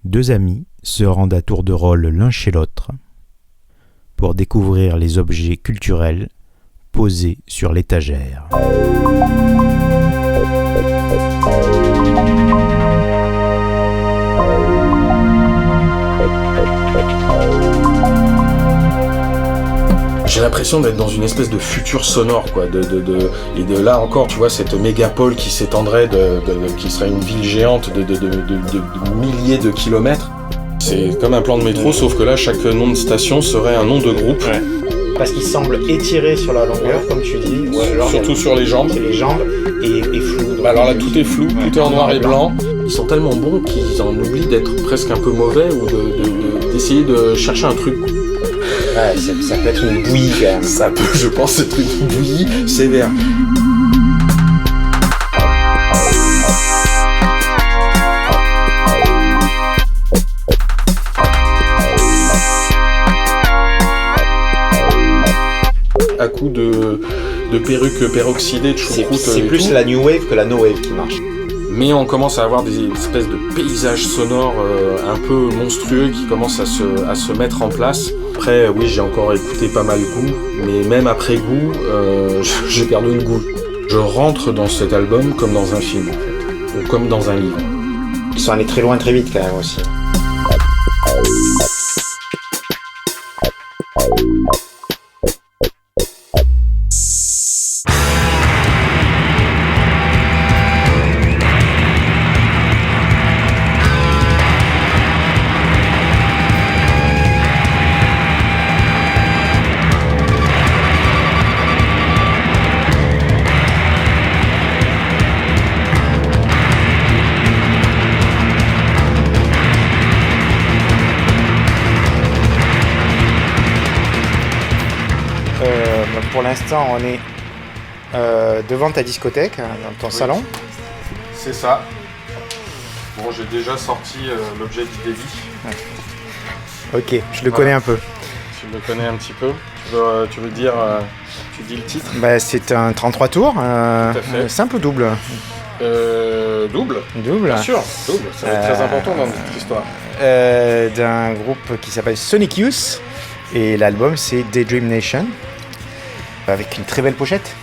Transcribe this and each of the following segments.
Deux amis se rendent à tour de rôle l'un chez l'autre pour découvrir les objets culturels posés sur l'étagère. J'ai l'impression d'être dans une espèce de futur sonore, quoi. Et de là encore, tu vois, cette mégapole qui s'étendrait, qui serait une ville géante de milliers de kilomètres. C'est comme un plan de métro, sauf que là, chaque nom de station serait un nom de groupe. Ouais. Parce qu'il semble étiré sur la longueur, comme tu dis. Ou alors, surtout sur les jambes. Les jambes et flou. Bah alors là, tout est flou, tout est en noir et blanc. Ils sont tellement bons qu'ils en oublient d'être presque un peu mauvais ou d'essayer de chercher un truc. Ouais, ça peut être une bouillie quand même. Ça peut, je pense, être une bouillie sévère. À coup de perruques peroxydées, de choucroute. C'est plus tout. La new wave que la no wave qui marche. Mais on commence à avoir des espèces de paysages sonores un peu monstrueux qui commencent à se mettre en place. Après, oui, j'ai encore écouté pas mal Goût, mais même après Goût, j'ai perdu le goût. Je rentre dans cet album comme dans un film, en fait, ou comme dans un livre. Ils sont allés très loin très vite quand même aussi. Pour l'instant, on est devant ta discothèque, dans ton salon. C'est ça. Bon, j'ai déjà sorti l'objet du débit. Ok, je le connais un peu. Tu le connais un petit peu. Tu veux dire, tu dis le titre ? C'est un 33 tours, simple ou double ? Double. Double. Bien sûr, double. Ça va être très important dans notre histoire. D'un groupe qui s'appelle Sonic Youth. Et l'album, c'est Daydream Nation. Avec une très belle pochette.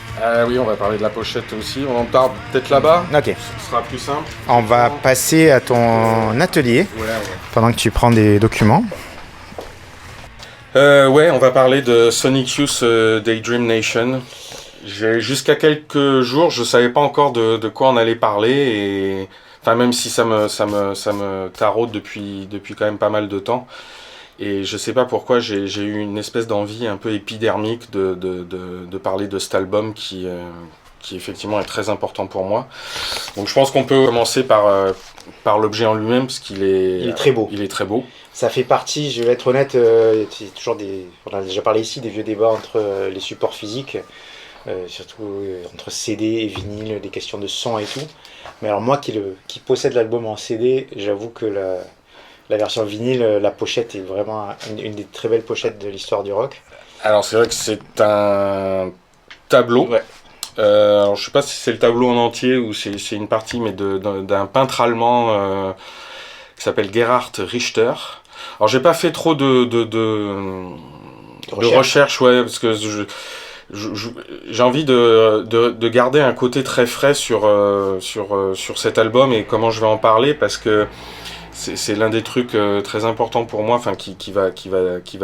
Oui, on va parler de la pochette aussi. On en parle peut-être là-bas. Ok. Ce sera plus simple. On va passer à ton atelier pendant que tu prends des documents. On va parler de Sonic Youth Daydream Nation. Jusqu'à quelques jours, je savais pas encore de quoi on allait parler et enfin même si ça me taraude depuis quand même pas mal de temps. Et je sais pas pourquoi j'ai eu une espèce d'envie un peu épidermique de parler de cet album qui effectivement est très important pour moi. Donc je pense qu'on peut commencer par l'objet en lui-même parce qu'il est... Il est très beau. Il est très beau. Ça fait partie, je vais être honnête, c'est toujours on a déjà parlé ici, des vieux débats entre les supports physiques, surtout entre CD et vinyle, des questions de son et tout. Mais alors moi qui possède l'album en CD, j'avoue que la version vinyle, la pochette est vraiment une des très belles pochettes de l'histoire du rock. Alors c'est vrai que c'est un tableau. Ouais. Alors je sais pas si c'est le tableau en entier ou c'est une partie, mais d'un peintre allemand qui s'appelle Gerhard Richter. Alors j'ai pas fait trop de recherche, ouais, parce que j'ai envie de garder un côté très frais sur cet album et comment je vais en parler parce que c'est l'un des trucs très importants pour moi, enfin qui va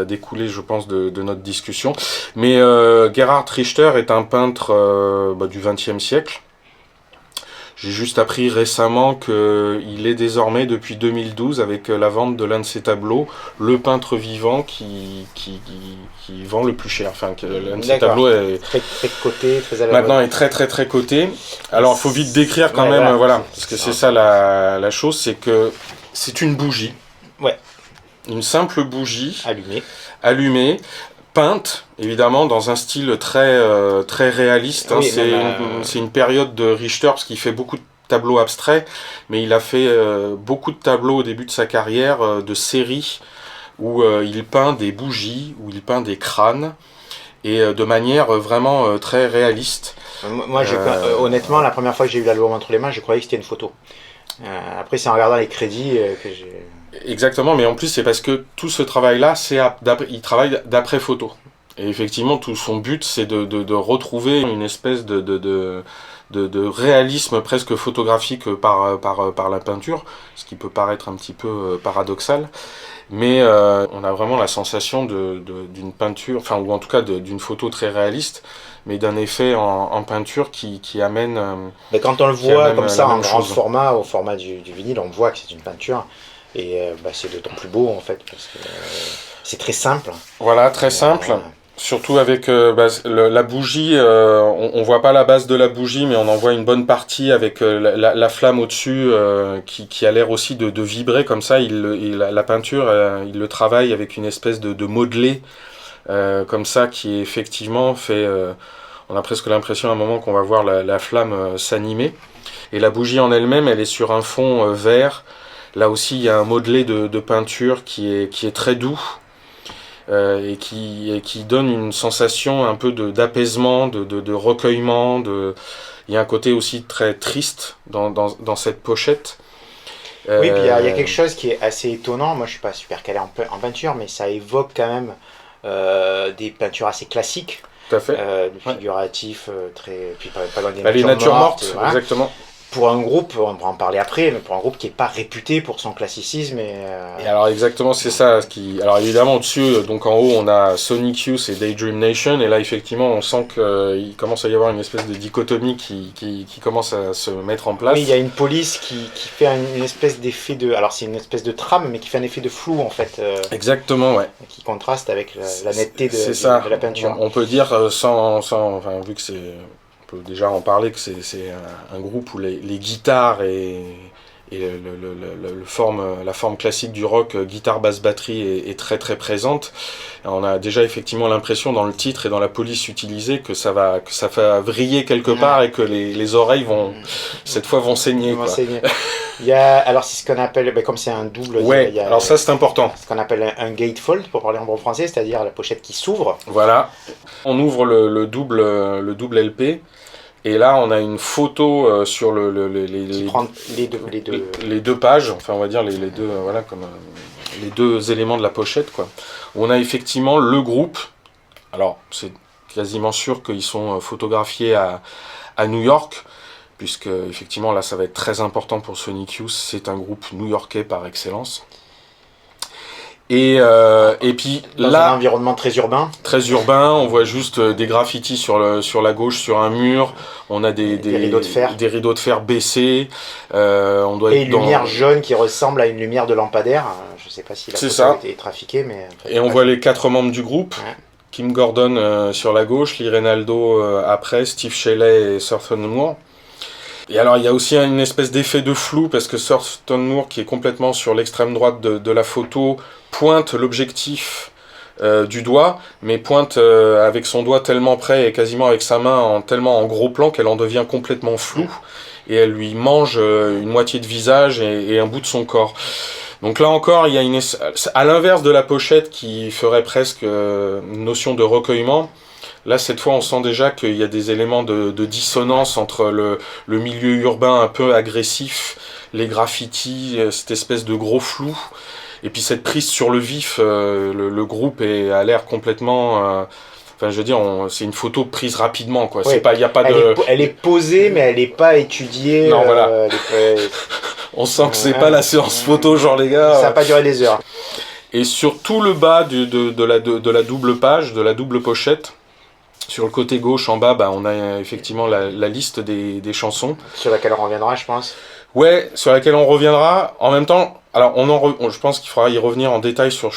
découler, je pense, de notre discussion. Mais Gerhard Richter est un peintre du XXe siècle. J'ai juste appris récemment qu'il est désormais, depuis 2012, avec la vente de l'un de ses tableaux, le peintre vivant qui vend le plus cher. Enfin, l'un de ses tableaux est très coté, très à la maintenant est très très très coté. Alors, il faut vite décrire quand même, voilà, parce que c'est ça la chose, c'est que c'est une bougie. Ouais. Une simple bougie. Allumée. Peinte, évidemment, dans un style très réaliste. Hein. Oui, c'est une période de Richter, parce qu'il fait beaucoup de tableaux abstraits, mais il a fait beaucoup de tableaux au début de sa carrière, de séries, où il peint des bougies, où il peint des crânes, et de manière vraiment très réaliste. Moi, honnêtement, la première fois que j'ai eu l'album entre les mains, je croyais que c'était une photo. Après, c'est en regardant les crédits que j'ai... Exactement, mais en plus c'est parce que tout ce travail-là, il travaille d'après photo. Et effectivement, tout son but, c'est de retrouver une espèce de réalisme presque photographique par la peinture, ce qui peut paraître un petit peu paradoxal. Mais on a vraiment la sensation d'une peinture, enfin, ou en tout cas d'une photo très réaliste, mais d'un effet en peinture qui amène... Mais quand on le voit amène comme ça la en même grand chose. format, au format du vinyle, on voit que c'est une peinture. Et c'est d'autant plus beau en fait, parce que c'est très simple. Voilà, très simple. Voilà. Surtout avec la bougie, on voit pas la base de la bougie, mais on en voit une bonne partie avec la flamme au-dessus qui a l'air aussi de vibrer comme ça. La peinture, il le travaille avec une espèce de modelé comme ça qui effectivement fait... on a presque l'impression à un moment qu'on va voir la flamme s'animer. Et la bougie en elle-même, elle est sur un fond vert. Là aussi, il y a un modelé de peinture qui est très doux. Et qui donne une sensation un peu d'apaisement, de recueillement. Il y a un côté aussi très triste dans cette pochette. Oui, puis il y a quelque chose qui est assez étonnant. Moi, je suis pas super calé en peinture, mais ça évoque quand même des peintures assez classiques, Tout à fait. du figuratif, très, puis pas loin des Les natures mortes, voilà. exactement. Pour un groupe, on pourra en parler après, mais pour un groupe qui n'est pas réputé pour son classicisme. Et alors exactement, c'est ça. Alors évidemment, au-dessus, donc en haut, on a Sonic Youth et Daydream Nation. Et là, effectivement, on sent qu'il commence à y avoir une espèce de dichotomie qui commence à se mettre en place. Oui, il y a une police qui fait une espèce d'effet de... Alors c'est une espèce de trame, mais qui fait un effet de flou en fait. Exactement, ouais. Qui contraste avec la netteté de la peinture. On peut dire, enfin, vu que c'est... On peut déjà en parler, que c'est un groupe où les guitares et la forme classique du rock, guitare, basse, batterie, est très très présente. On a déjà effectivement l'impression dans le titre et dans la police utilisée que ça va vriller quelque part et que les oreilles cette fois vont saigner. Quoi. Il y a, alors c'est ce qu'on appelle, comme c'est un double, ouais, il y a, alors ça c'est important. Ce qu'on appelle un gatefold, pour parler en bon français, c'est-à-dire la pochette qui s'ouvre. Voilà, on ouvre le double LP. Et là, on a une photo sur les deux pages, enfin on va dire les deux, voilà, comme les deux éléments de la pochette, quoi. On a effectivement le groupe. Alors c'est quasiment sûr qu'ils sont photographiés à New York, puisque effectivement là, ça va être très important pour Sonic Youth. C'est un groupe new-yorkais par excellence. Et puis dans là, un environnement très urbain. Très urbain, on voit juste des graffitis sur la gauche, sur un mur. On a des rideaux de fer. Des rideaux de fer baissés. On doit et être une lumière jaune qui ressemble à une lumière de lampadaire. Je ne sais pas si la photo a été trafiquée, mais... Et on voit les 4 membres du groupe. Ouais. Kim Gordon sur la gauche, Lee Ranaldo après, Steve Shelley et Thurston Moore. Et alors il y a aussi une espèce d'effet de flou parce que Thurston Moore, qui est complètement sur l'extrême droite de la photo, pointe l'objectif du doigt, mais pointe avec son doigt tellement près et quasiment avec sa main tellement en gros plan qu'elle en devient complètement floue et elle lui mange une moitié de visage et un bout de son corps. Donc là encore, il y a à l'inverse de la pochette qui ferait presque une notion de recueillement. Là, cette fois, on sent déjà qu'il y a des éléments de dissonance entre le milieu urbain un peu agressif, les graffitis, cette espèce de gros flou, et puis cette prise sur le vif. Le groupe a l'air complètement... Enfin, je veux dire, c'est une photo prise rapidement, quoi. Ouais, y a pas elle est posée, mais elle n'est pas étudiée. Non, voilà. On sent que c'est pas la séance photo, genre les gars. Ça n'a pas duré des heures. Et sur tout le bas de la double page, de la double pochette, sur le côté gauche, en bas, on a effectivement la liste des chansons. Sur laquelle on reviendra, je pense. Ouais, sur laquelle on reviendra. En même temps, alors je pense qu'il faudra y revenir en détail sur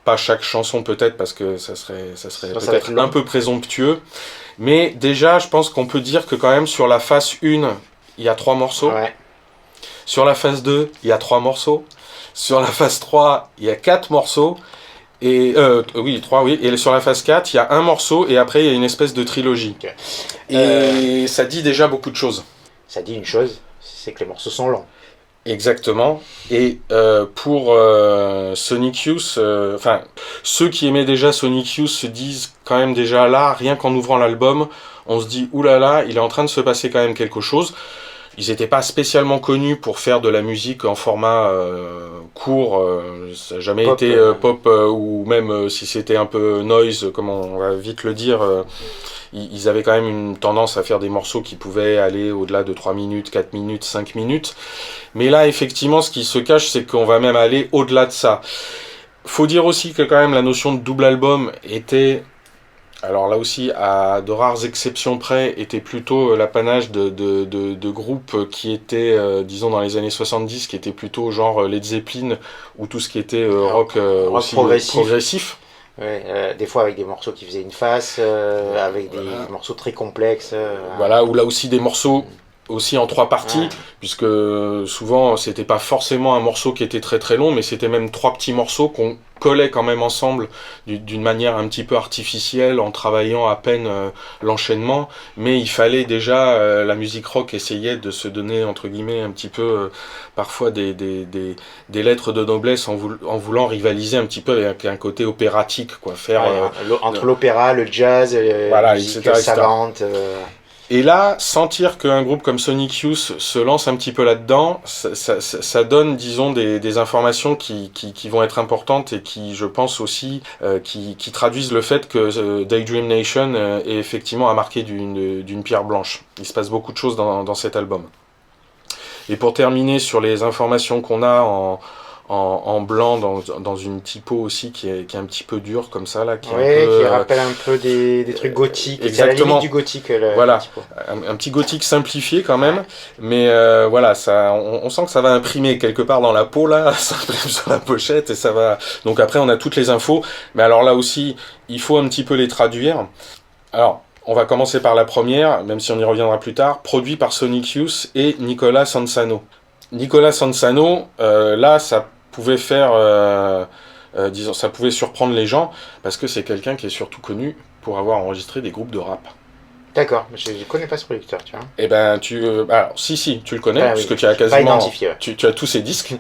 pas chaque chanson peut-être, parce que ça serait peut-être un peu présomptueux. Mais déjà, je pense qu'on peut dire que quand même sur la face 1, il y a 3 morceaux. Ouais. Sur la phase 2, il y a 3 morceaux. Sur la phase 3, il y a 4 morceaux. Et, 3, oui. Et sur la phase 4, il y a un morceau et après, il y a une espèce de trilogie. Okay. Et ça dit déjà beaucoup de choses. Ça dit une chose, c'est que les morceaux sont longs. Exactement. Et pour Sonic Youth, ceux qui aimaient déjà Sonic Youth se disent quand même déjà là, rien qu'en ouvrant l'album, on se dit oulala, il est en train de se passer quand même quelque chose. Ils n'étaient pas spécialement connus pour faire de la musique en format court, ça n'a jamais Pop, été pop, ou même si c'était un peu noise, comme on va vite le dire, ils avaient quand même une tendance à faire des morceaux qui pouvaient aller au-delà de 3 minutes, 4 minutes, 5 minutes. Mais là, effectivement, ce qui se cache, c'est qu'on va même aller au-delà de ça. Faut dire aussi que quand même la notion de double album était... Alors là aussi, à de rares exceptions près, était plutôt l'apanage de groupes qui étaient, disons dans les années 70, qui étaient plutôt genre Led Zeppelin, ou tout ce qui était rock, aussi progressif. Ouais, des fois avec des morceaux qui faisaient une face, avec des morceaux très complexes. Voilà, ou là aussi des morceaux aussi en 3 parties, puisque souvent c'était pas forcément un morceau qui était très très long, mais c'était même 3 petits morceaux qu'on collait quand même ensemble d'une manière un petit peu artificielle, en travaillant à peine l'enchaînement, mais il fallait déjà, la musique rock essayait de se donner entre guillemets un petit peu parfois des lettres de noblesse en voulant rivaliser un petit peu avec un côté opératique, quoi, faire entre l'opéra, le jazz, voilà, la musique etc. savante. Et là, sentir qu'un groupe comme Sonic Youth se lance un petit peu là-dedans, ça donne, disons, des informations qui vont être importantes et qui, je pense aussi, qui traduisent le fait que Daydream Nation est effectivement à marquer d'une pierre blanche. Il se passe beaucoup de choses dans cet album. Et pour terminer sur les informations qu'on a en blanc dans une typo aussi qui est un petit peu dure comme ça là, qui rappelle un peu des trucs gothiques. Exactement. C'est à la limite du gothique. Voilà, un petit gothique simplifié quand même, mais voilà, ça, on sent que ça va imprimer quelque part dans la peau là, ça imprime sur la pochette et ça va. Donc après on a toutes les infos, mais alors là aussi il faut un petit peu les traduire. Alors on va commencer par la première, même si on y reviendra plus tard. Produit par Sonic Youth et Nicolas Sansano. Nicolas Sansano, là ça pouvait faire, disons, ça pouvait surprendre les gens parce que c'est quelqu'un qui est surtout connu pour avoir enregistré des groupes de rap. D'accord, je ne connais pas ce producteur, tu vois. Eh ben, alors, si, tu le connais, parce que tu as quasiment... Tu as tous ses disques.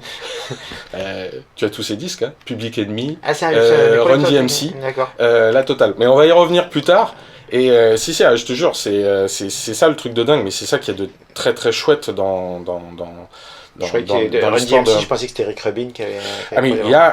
Tu as tous ses disques, hein. Public Enemy, Run DMC, la totale. Mais on va y revenir plus tard. Et si, je te jure, c'est ça le truc de dingue, mais c'est ça qui est de très très chouette dans Run DMC, je pensais que c'était Rick Rubin qui avait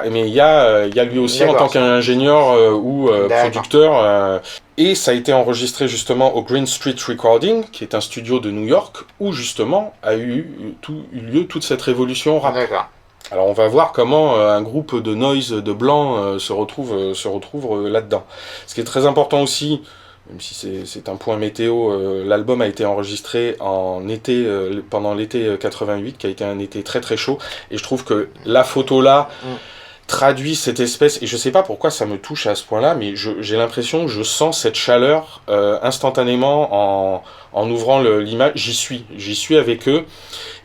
mais il y a lui aussi en tant qu'ingénieur ou producteur, et ça a été enregistré justement au Green Street Recording, qui est un studio de New York, où justement a eu lieu toute cette révolution rap. D'accord. Alors on va voir comment un groupe de noise de blanc se retrouve là-dedans. Ce qui est très important aussi, même si c'est un point météo, l'album a été enregistré en été, pendant l'été 88, qui a été un été très très chaud, et je trouve que la photo là traduit cette espèce, et je sais pas pourquoi ça me touche à ce point-là, mais j'ai l'impression que je sens cette chaleur instantanément en ouvrant l'image. J'y suis avec eux,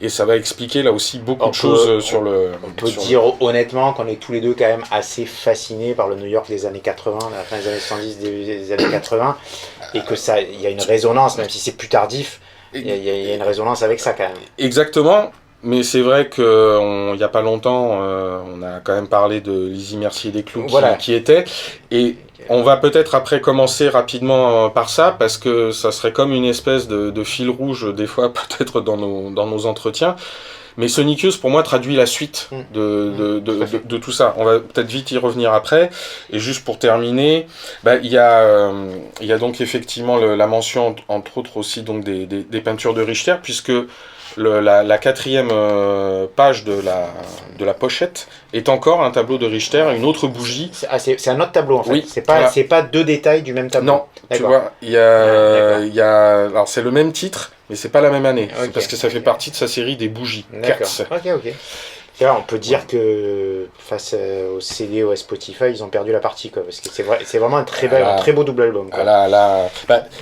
et ça va expliquer là aussi beaucoup de choses sur le... On peut dire honnêtement qu'on est tous les deux quand même assez fascinés par le New York des années 80, de la fin des années 70, des années 80, et que ça, il y a une résonance, même si c'est plus tardif, il y a une résonance avec ça quand même. Exactement. Mais c'est vrai qu'il n'y a pas longtemps, on a quand même parlé de Lizzy Mercier des Clous qui était. Et on va peut-être après commencer rapidement par ça, parce que ça serait comme une espèce de fil rouge, des fois peut-être dans nos entretiens. Mais Sonic Youth, pour moi, traduit la suite de tout ça. On va peut-être vite y revenir après. Et juste pour terminer, il y a donc effectivement la mention, entre autres aussi, donc des peintures de Richter, puisque la 4e page de la pochette est encore un tableau de Richter, une autre bougie. C'est un autre tableau en fait. Oui, c'est pas 2 détails du même tableau. Non, tu vois, il y a alors c'est le même titre, mais c'est pas la même année. C'est parce que ça fait partie de sa série des bougies. D'accord. Ok. On peut dire que face au CD ou à Spotify, ils ont perdu la partie, quoi, parce que c'est vraiment un très beau double album. Quoi.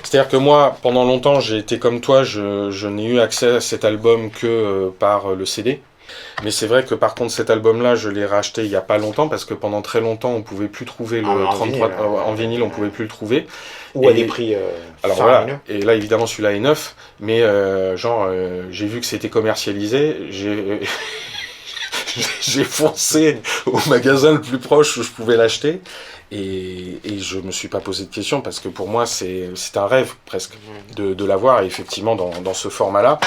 C'est-à-dire que moi, pendant longtemps, j'ai été comme toi, je n'ai eu accès à cet album que par le CD. Mais c'est vrai que par contre cet album-là, je l'ai racheté il n'y a pas longtemps, parce que pendant très longtemps, on ne pouvait plus trouver le 33 en vinyle, on ne pouvait plus le trouver. Ou à des prix alors voilà, et là évidemment celui-là est neuf, mais j'ai vu que c'était commercialisé, j'ai foncé au magasin le plus proche où je pouvais l'acheter, et je me suis pas posé de questions, parce que pour moi c'est un rêve presque de l'avoir, et effectivement dans ce format-là.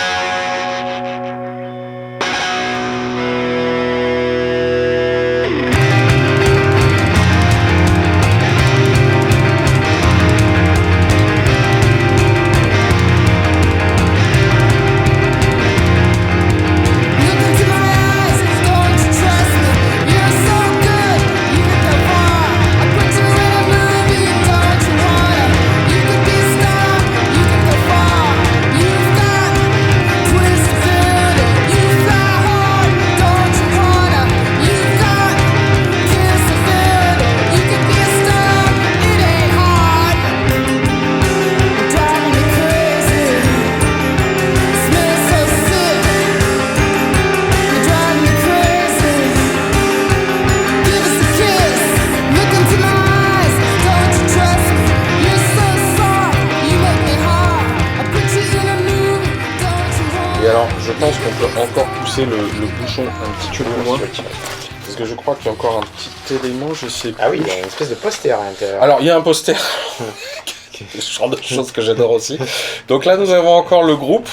Je pense qu'on peut encore pousser le bouchon un petit peu plus loin. Parce que je crois qu'il y a encore un petit élément, je sais plus. Ah oui, il y a une espèce de poster à l'intérieur. Alors, il y a un poster. Ce genre de choses que j'adore aussi. Donc là, nous avons encore le groupe.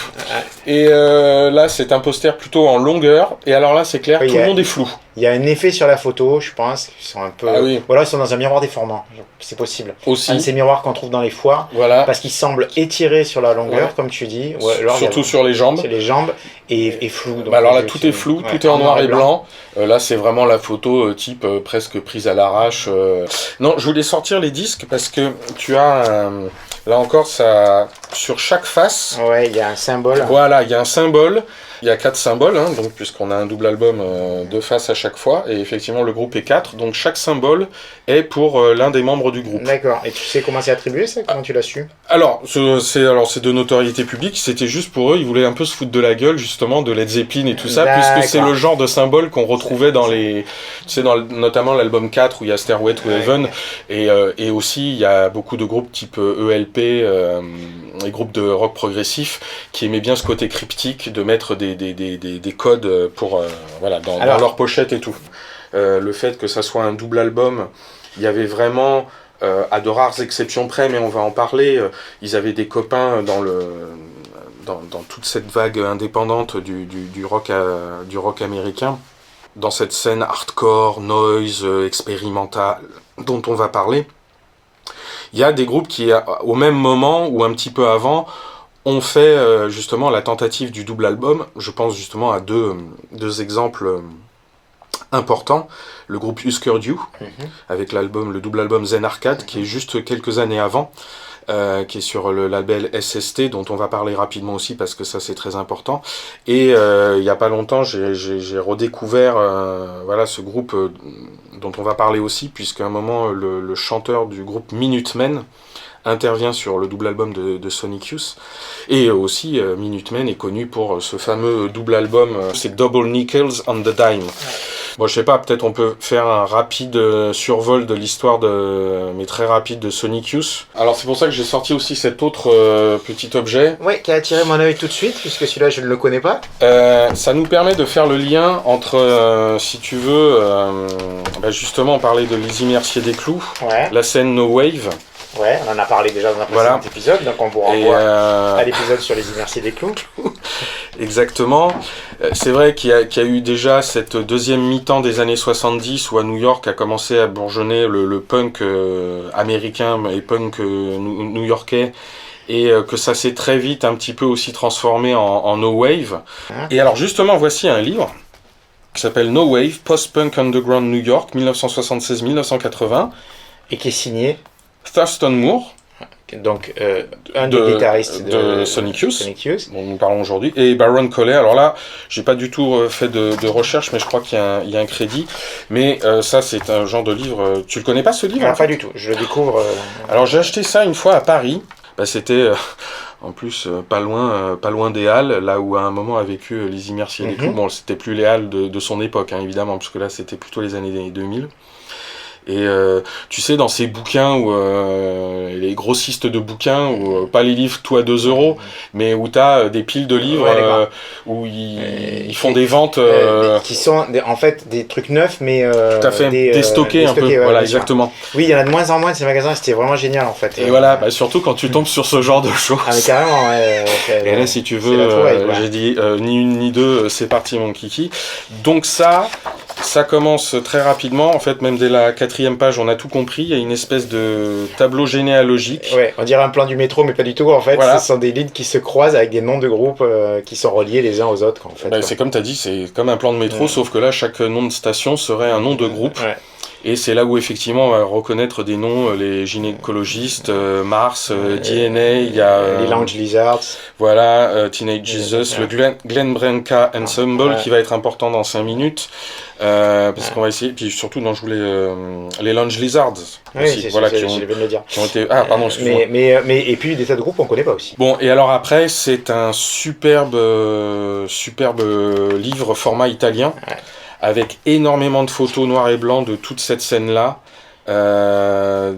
Et là, c'est un poster plutôt en longueur. Et alors là, c'est clair, tout le monde est flou. Il y a un effet sur la photo, je pense. Ils sont un peu. Ah oui. Voilà, ils sont dans un miroir déformant. C'est possible. Aussi. Un de ces miroirs qu'on trouve dans les foires. Voilà. Parce qu'ils semblent étirés sur la longueur, comme tu dis. Ouais, alors, surtout sur les jambes. C'est les jambes et flou. Donc bah alors là, tout est flou, tout est en noir et blanc. Là, c'est vraiment la photo type presque prise à l'arrache. Non, je voulais sortir les disques parce que tu as. Là encore, ça, sur chaque face. Ouais, il y a un symbole. Voilà, il y a un symbole. Il y a 4 symboles, hein, donc, puisqu'on a un double album de faces à chaque fois. Et effectivement, le groupe est 4. Donc chaque symbole est pour l'un des membres du groupe. D'accord. Et tu sais comment c'est attribué, ça? Comment tu l'as su? Alors, c'est de notoriété publique. C'était juste pour eux. Ils voulaient un peu se foutre de la gueule, justement, de Led Zeppelin et tout ça. Puisque c'est le genre de symbole qu'on retrouvait dans les. Tu sais, notamment l'album 4 où il y a Stairway to Heaven. Et aussi, il y a beaucoup de groupes type ELP, les groupes de rock progressif, qui aimaient bien ce côté cryptique de mettre des codes pour, voilà, dans leur pochette et tout. Le fait que ça soit un double album, il y avait vraiment, à de rares exceptions près, mais on va en parler, ils avaient des copains dans toute cette vague indépendante du rock américain, dans cette scène hardcore, noise, expérimentale, dont on va parler. Il y a des groupes qui, au même moment ou un petit peu avant, ont fait justement la tentative du double album. Je pense justement à deux exemples importants. Le groupe Husker Du, avec le double album Zen Arcade, qui est juste quelques années avant, qui est sur le label SST, dont on va parler rapidement aussi, parce que ça c'est très important. Et il n'y a pas longtemps, j'ai redécouvert voilà, ce groupe dont on va parler aussi, puisqu'à un moment, le chanteur du groupe Minutemen intervient sur le double album de Sonic Youth. Et aussi, Minutemen est connu pour ce fameux double album, c'est Double Nickels on the Dime. Bon, je sais pas, peut-être on peut faire un rapide survol de l'histoire mais très rapide, de Sonic Youth. Alors c'est pour ça que j'ai sorti aussi cet autre petit objet. Ouais, qui a attiré mon œil tout de suite, puisque celui-là je ne le connais pas. Ça nous permet de faire le lien entre, si tu veux, justement on parlait de Lizzy Mercier-Desclous, la scène No Wave. Ouais, on en a parlé déjà dans un précédent épisode, donc on vous renvoie à l'épisode sur les Immersiers des clous. Exactement. C'est vrai qu'il y a eu déjà cette deuxième mi-temps des années 70 où à New York a commencé à bourgeonner le punk américain et punk new-yorkais, et que ça s'est très vite un petit peu aussi transformé en No Wave. Et alors justement, voici un livre qui s'appelle No Wave, Post-Punk Underground New York, 1976-1980. Et qui est signé Thurston Moore, donc un des guitaristes de Sonic Youth, dont nous parlons aujourd'hui, et Baron Coley. Alors là, j'ai pas du tout fait de recherche, mais je crois qu'il y a un crédit. Mais ça, c'est un genre de livre. Tu le connais pas, ce livre? Pas du tout. Je le découvre. Alors j'ai acheté ça une fois à Paris. C'était en plus pas loin des Halles, là où à un moment a vécu Lizzy Mercier-Desclous. Bon, c'était plus les Halles de son époque, hein, évidemment, parce que là c'était plutôt les années 2000. Et tu sais, dans ces bouquins, où les grossistes de bouquins, où pas les livres tout à 2 euros, mais où tu as des piles de livres où ils font des ventes... qui sont en fait des trucs neufs, mais tout à fait, déstockés un peu, voilà, exactement. Oui, il y en a de moins en moins de ces magasins, c'était vraiment génial en fait. Et voilà, surtout quand tu tombes sur ce genre de choses. Ah mais carrément, et là, si tu veux, j'ai dit ni une ni deux, c'est parti mon kiki. Donc ça commence très rapidement. En fait, même dès la 4e page, on a tout compris. Il y a une espèce de tableau généalogique. Ouais, on dirait un plan du métro, mais pas du tout. En fait, ce sont des lignes qui se croisent avec des noms de groupes qui sont reliés les uns aux autres. En fait, c'est comme tu as dit, c'est comme un plan de métro, sauf que là, chaque nom de station serait un nom de groupe. Ouais. Et c'est là où effectivement on va reconnaître des noms, les gynécologistes, Mars, DNA, il y a... les Lounge Lizards. Voilà, Teenage Jesus, le Glen Branca Ensemble qui va être important dans 5 minutes. Parce qu'on va essayer, puis surtout je voulais les Lounge Lizards aussi, voilà, qui ont été... Ah pardon, excuse-moi. Mais et puis des tas de groupes on connaît pas aussi. Bon, et alors après c'est un superbe livre format italien. Ouais. Avec énormément de photos noir et blanc de toute cette scène-là. C'est un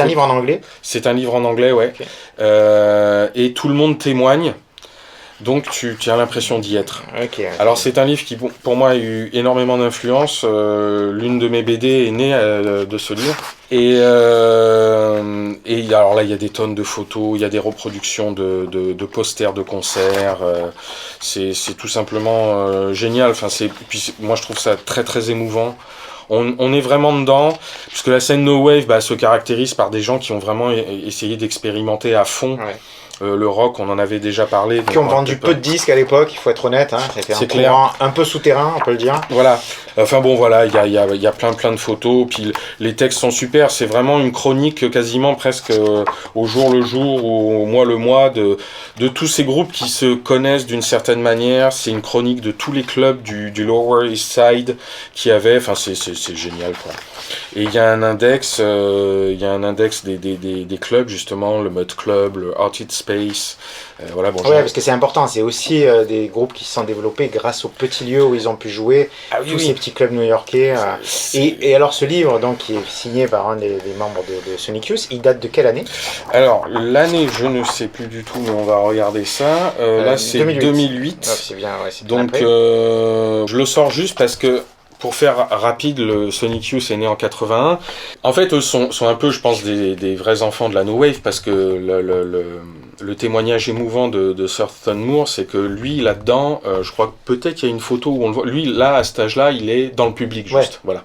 livre en anglais ? C'est un livre en anglais, ouais. Okay. Et tout le monde témoigne. Donc tu as l'impression d'y être. Okay. Alors c'est un livre qui pour moi a eu énormément d'influence. L'une de mes BD est née de ce livre. Et alors là il y a des tonnes de photos, il y a des reproductions de posters de concerts. C'est tout simplement génial. Enfin puis moi je trouve ça très très émouvant. On est vraiment dedans, puisque la scène No Wave se caractérise par des gens qui ont vraiment essayé d'expérimenter à fond. Ouais. Le rock, on en avait déjà parlé. Qui ont vendu peu de disques à l'époque, il faut être honnête. C'était un courant un peu souterrain, on peut le dire. Voilà. Enfin bon, voilà, il y a plein de photos. Puis les textes sont super. C'est vraiment une chronique quasiment presque au jour le jour ou au mois le mois de tous ces groupes qui se connaissent d'une certaine manière. C'est une chronique de tous les clubs du Lower East Side qui avaient. Enfin, c'est génial, quoi. Et il y a un index, des clubs justement, le Mud Club, le Arctic Space. Voilà, bon, parce que c'est important. C'est aussi des groupes qui se sont développés grâce aux petits lieux où ils ont pu jouer, ces petits clubs new-yorkais. Et alors ce livre, donc, qui est signé par un des membres de Sonic Youth, il date de quelle année ? Alors l'année, je ne sais plus du tout, mais on va regarder ça. Là, c'est 2008. C'est bien, c'est donc je le sors juste parce que. Pour faire rapide, le Sonic Youth est né en 81. En fait, eux sont un peu, je pense, des vrais enfants de la No Wave, parce que le témoignage émouvant de Sir Thurston Moore, c'est que lui, là-dedans, je crois que peut-être qu'il y a une photo où on le voit. Lui, là, à cet âge-là, il est dans le public, juste. Voilà.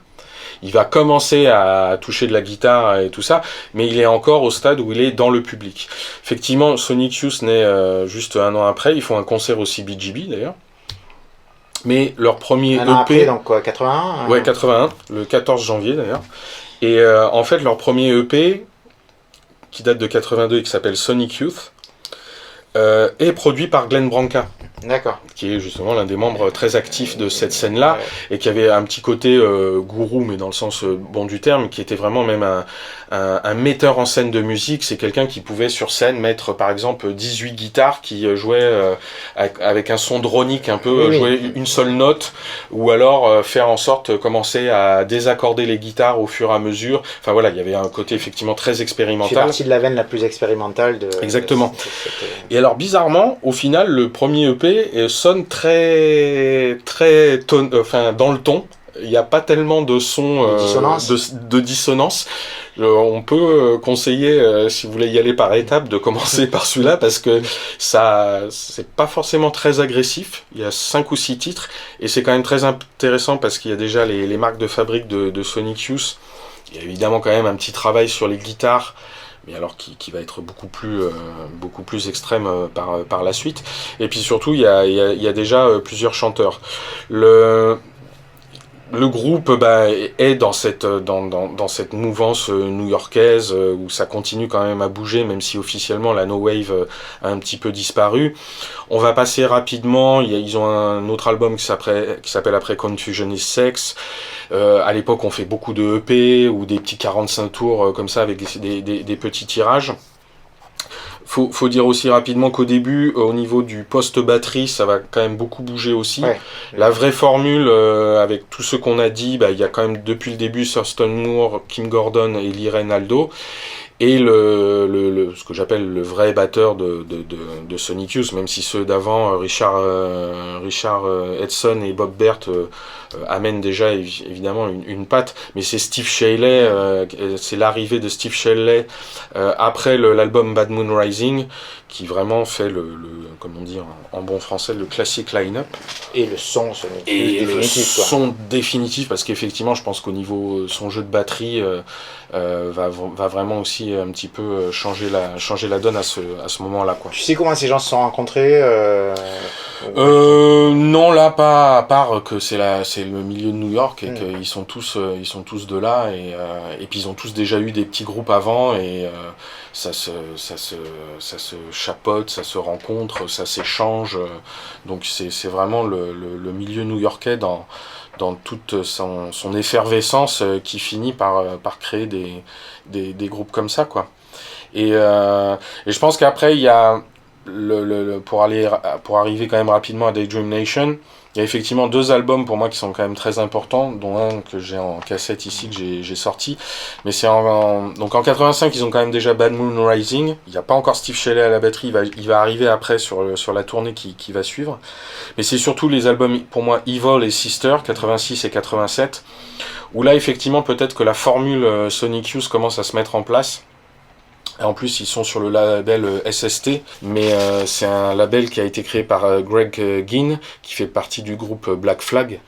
Il va commencer à toucher de la guitare et tout ça, mais il est encore au stade où il est dans le public. Effectivement, Sonic Youth naît juste 1 an après. Ils font un concert au CBGB, d'ailleurs. Mais leur premier EP... après, donc quoi, 81 Ouais, 81, le 14 janvier d'ailleurs. Et en fait, leur premier EP, qui date de 82 et qui s'appelle Sonic Youth, est produit par Glen Branca. D'accord. Qui est justement l'un des membres très actifs de cette scène-là, et qui avait un petit côté gourou, mais dans le sens bon du terme, qui était vraiment même un metteur en scène de musique. C'est quelqu'un qui pouvait sur scène mettre par exemple 18 guitares qui jouaient avec un son dronique un peu, jouer une seule note, ou alors faire en sorte commencer à désaccorder les guitares au fur et à mesure. Enfin voilà, il y avait un côté effectivement très expérimental. C'est partie de la veine la plus expérimentale de... Exactement. Et alors bizarrement, au final, le premier EP sonne très dans le ton. Il n'y a pas tellement de son de dissonance. On peut conseiller, si vous voulez y aller par étapes, de commencer par celui-là, parce que ça, c'est pas forcément très agressif. Il y a 5 ou 6 titres, et c'est quand même très intéressant parce qu'il y a déjà les marques de fabrique de Sonic Youth. Il y a évidemment quand même un petit travail sur les guitares, mais alors qui va être beaucoup plus extrême par la suite. Et puis surtout, il y a déjà plusieurs chanteurs. Le groupe est dans cette mouvance new-yorkaise où ça continue quand même à bouger, même si officiellement la No Wave a un petit peu disparu. On va passer rapidement, ils ont un autre album qui s'appelle après Confusion is Sex. À l'époque, on fait beaucoup de EP ou des petits 45 tours comme ça avec des petits tirages. Faut dire aussi rapidement qu'au début, au niveau du poste batterie, ça va quand même beaucoup bouger aussi. Ouais. La vraie formule, avec tout ce qu'on a dit, il y a quand même depuis le début Thurston Moore, Kim Gordon et Lee Ranaldo. Et ce que j'appelle le vrai batteur de Sonic Youth, même si ceux d'avant, Richard Edson et Bob Bert, amènent déjà évidemment une patte, mais c'est Steve Shelley, c'est l'arrivée de Steve Shelley après l'album Bad Moon Rising, qui vraiment fait comme on dit en bon français, le classique line-up. Et le son Sonic Youth Et définitif. le son définitif, parce qu'effectivement, je pense qu'au niveau son jeu de batterie va vraiment aussi un petit peu changer la donne à ce moment-là, quoi. Tu sais comment ces gens se sont rencontrés Non, là pas, à part que c'est le milieu de New York et qu'ils sont tous de là et puis ils ont tous déjà eu des petits groupes avant et ça se chapote, ça se rencontre, ça s'échange, donc c'est vraiment le milieu new-yorkais dans toute son effervescence qui finit par créer des groupes comme ça, quoi. Et je pense qu'après il y a pour arriver quand même rapidement à Daydream Nation, il y a effectivement 2 albums pour moi qui sont quand même très importants, dont un que j'ai en cassette ici, que j'ai sorti. Mais c'est donc en 85, ils ont quand même déjà Bad Moon Rising. Il n'y a pas encore Steve Shelley à la batterie, il va arriver après sur la tournée qui va suivre. Mais c'est surtout les albums, pour moi, Evil et Sister, 86 et 87, où là, effectivement, peut-être que la formule Sonic Youth commence à se mettre en place. Et en plus, ils sont sur le label SST, mais c'est un label qui a été créé par Greg Ginn, qui fait partie du groupe Black Flag.